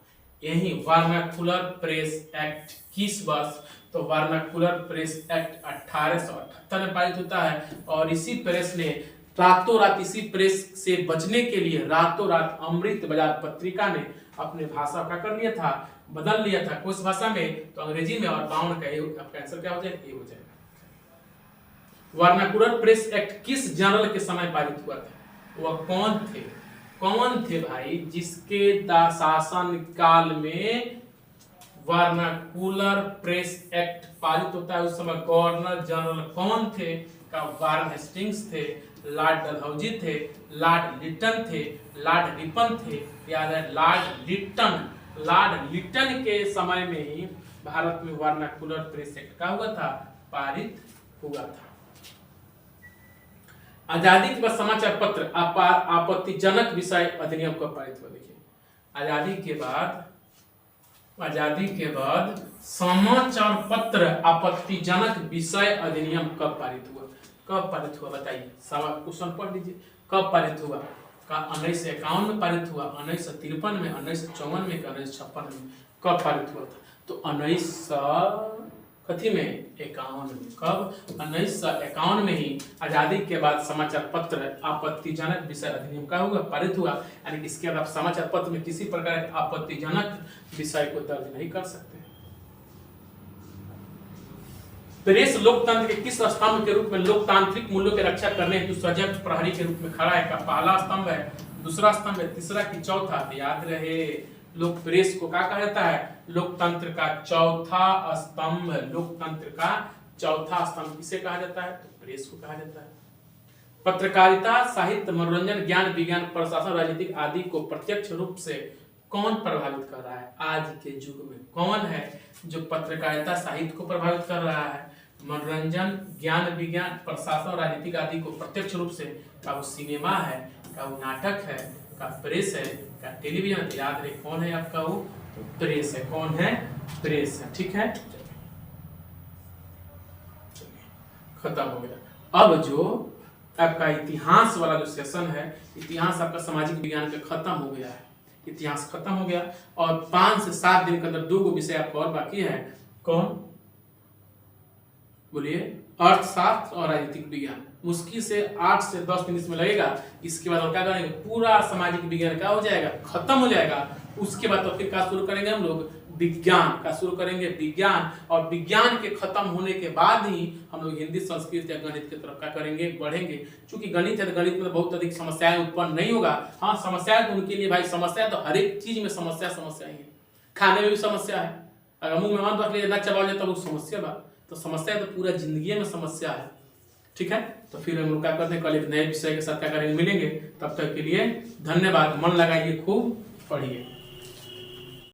यही वर्नाकुलर प्रेस एक्ट किस वर्ष? तो वर्नाकुलर प्रेस एक्ट 1878 में पारित होता है। और इसी प्रेस ने रातों रात, इसी प्रेस से बचने के लिए रातों रात अमृत बाजार पत्रिका ने अपने भाषा का कर लिया था, बदल लिया था। किस भाषा में? तो अंग्रेजी में। और 52 का आपका आंसर क्या हो जाएगा? ए हो जाएगा। वर्नाकुलर प्रेस एक्ट किस जनरल के समय पारित हुआ था? वह कौन थे? कौन थे भाई जिसके शासन काल में वर्नाकुलर प्रेस एक्ट पारित होता है? उस समय गवर्नर जनरल कौन थे? का वारेन हेस्टिंग्स थे, लॉर्ड डलहौजी थे, लॉर्ड लिटन थे, लॉर्ड रिपन थे। याद है, लॉर्ड लिटन के समय में ही भारत में वर्नाकुलर प्रेस एक्ट का हुआ था, पारित हुआ था। आजादी के बाद समाचार पत्र आपत्तिजनक विषय अधिनियम कब पारित हुआ? देखिए, आजादी के बाद आजादी के बाद समाचार पत्र आपत्तिजनक विषय अधिनियम कब पारित हुआ? कब पारित हुआ बताइए, सवाल क्वेश्चन पढ़ लीजिए। कब पारित हुआ? का 1951 में पारित हुआ, 1953 में, 1954 में, 1956 में? कब पारित हुआ था? तो 1951 में। कब? 1951 में ही आजादी के बाद समाचार पत्र आपत्तिजनक विषय अधिनियम का हुआ पारित हुआ। यानी इसके बाद आप समाचार पत्र में किसी प्रकार के आपत्तिजनक विषय को दर्ज नहीं कर सकते। प्रेस लोकतंत्र के किस स्तंभ के रूप में लोकतांत्रिक मूल्यों की रक्षा करने हेतु सजग प्रहरी के रूप में खड़ा है? का पहला स्तंभ है, दूसरा स्तंभ है, तीसरा की चौथा? याद रहे, लोक प्रेस को क्या कहा जाता है? लोकतंत्र का चौथा स्तंभ। लोकतंत्र का चौथा स्तंभ किसे कहा जाता है? तो प्रेस को कहा जाता है। पत्रकारिता, साहित्य, मनोरंजन, ज्ञान, विज्ञान, प्रशासन, राजनीतिक आदि को प्रत्यक्ष रूप से कौन प्रभावित कर रहा है? आज के युग में कौन है जो पत्रकारिता, साहित्य को प्रभावित कर रहा है? मनोरंजन, ज्ञान, विज्ञान, प्रशासन, राजनीतिक आदि को प्रत्यक्ष रूप से? का वो सिनेमा है, का वो नाटक है, का प्रेस है, का टेलीविजन? याद रहे कौन है आपका? वो तो प्रेस है। कौन है? प्रेस है। ठीक है, खत्म हो गया। अब जो आपका इतिहास वाला जो सेशन है, इतिहास आपका सामाजिक विज्ञान का खत्म हो गया है। इतिहास खत्म हो गया और 5 से 7 दिन के अंदर 2 विषय आपका और बाकी है। कौन? बोलिए। अर्थशास्त्र और राजनीतिक विज्ञान। मुश्किल से 8 से 10 दिन इसमें लगेगा। इसके बाद हम क्या करेंगे? पूरा सामाजिक विज्ञान क्या हो जाएगा? खत्म हो जाएगा। उसके बाद तो फिर क्या शुरू करेंगे हम लोग? विज्ञान का शुरू करेंगे। विज्ञान, और विज्ञान के खत्म होने के बाद ही हम लोग हिंदी, संस्कृत या गणित की तरफ क्या करेंगे? बढ़ेंगे। चूंकि गणित है तो गणित में बहुत अधिक समस्याएं उत्पन्न नहीं होगा। हाँ, समस्याएं तो उनके लिए भाई, समस्या तो हर एक चीज में समस्या ही है। खाने में भी समस्या है। अगर मुंह में मान रख लिया, ना चबा लिया, तब समस्या बा। तो समस्या तो पूरा जिंदगी में समस्या है। ठीक है, तो फिर हम लोग क्या करते हैं? कल एक नए विषय के साथ क्या करेंगे? मिलेंगे। तब तक के लिए धन्यवाद। मन लगाइए, खूब पढ़िए।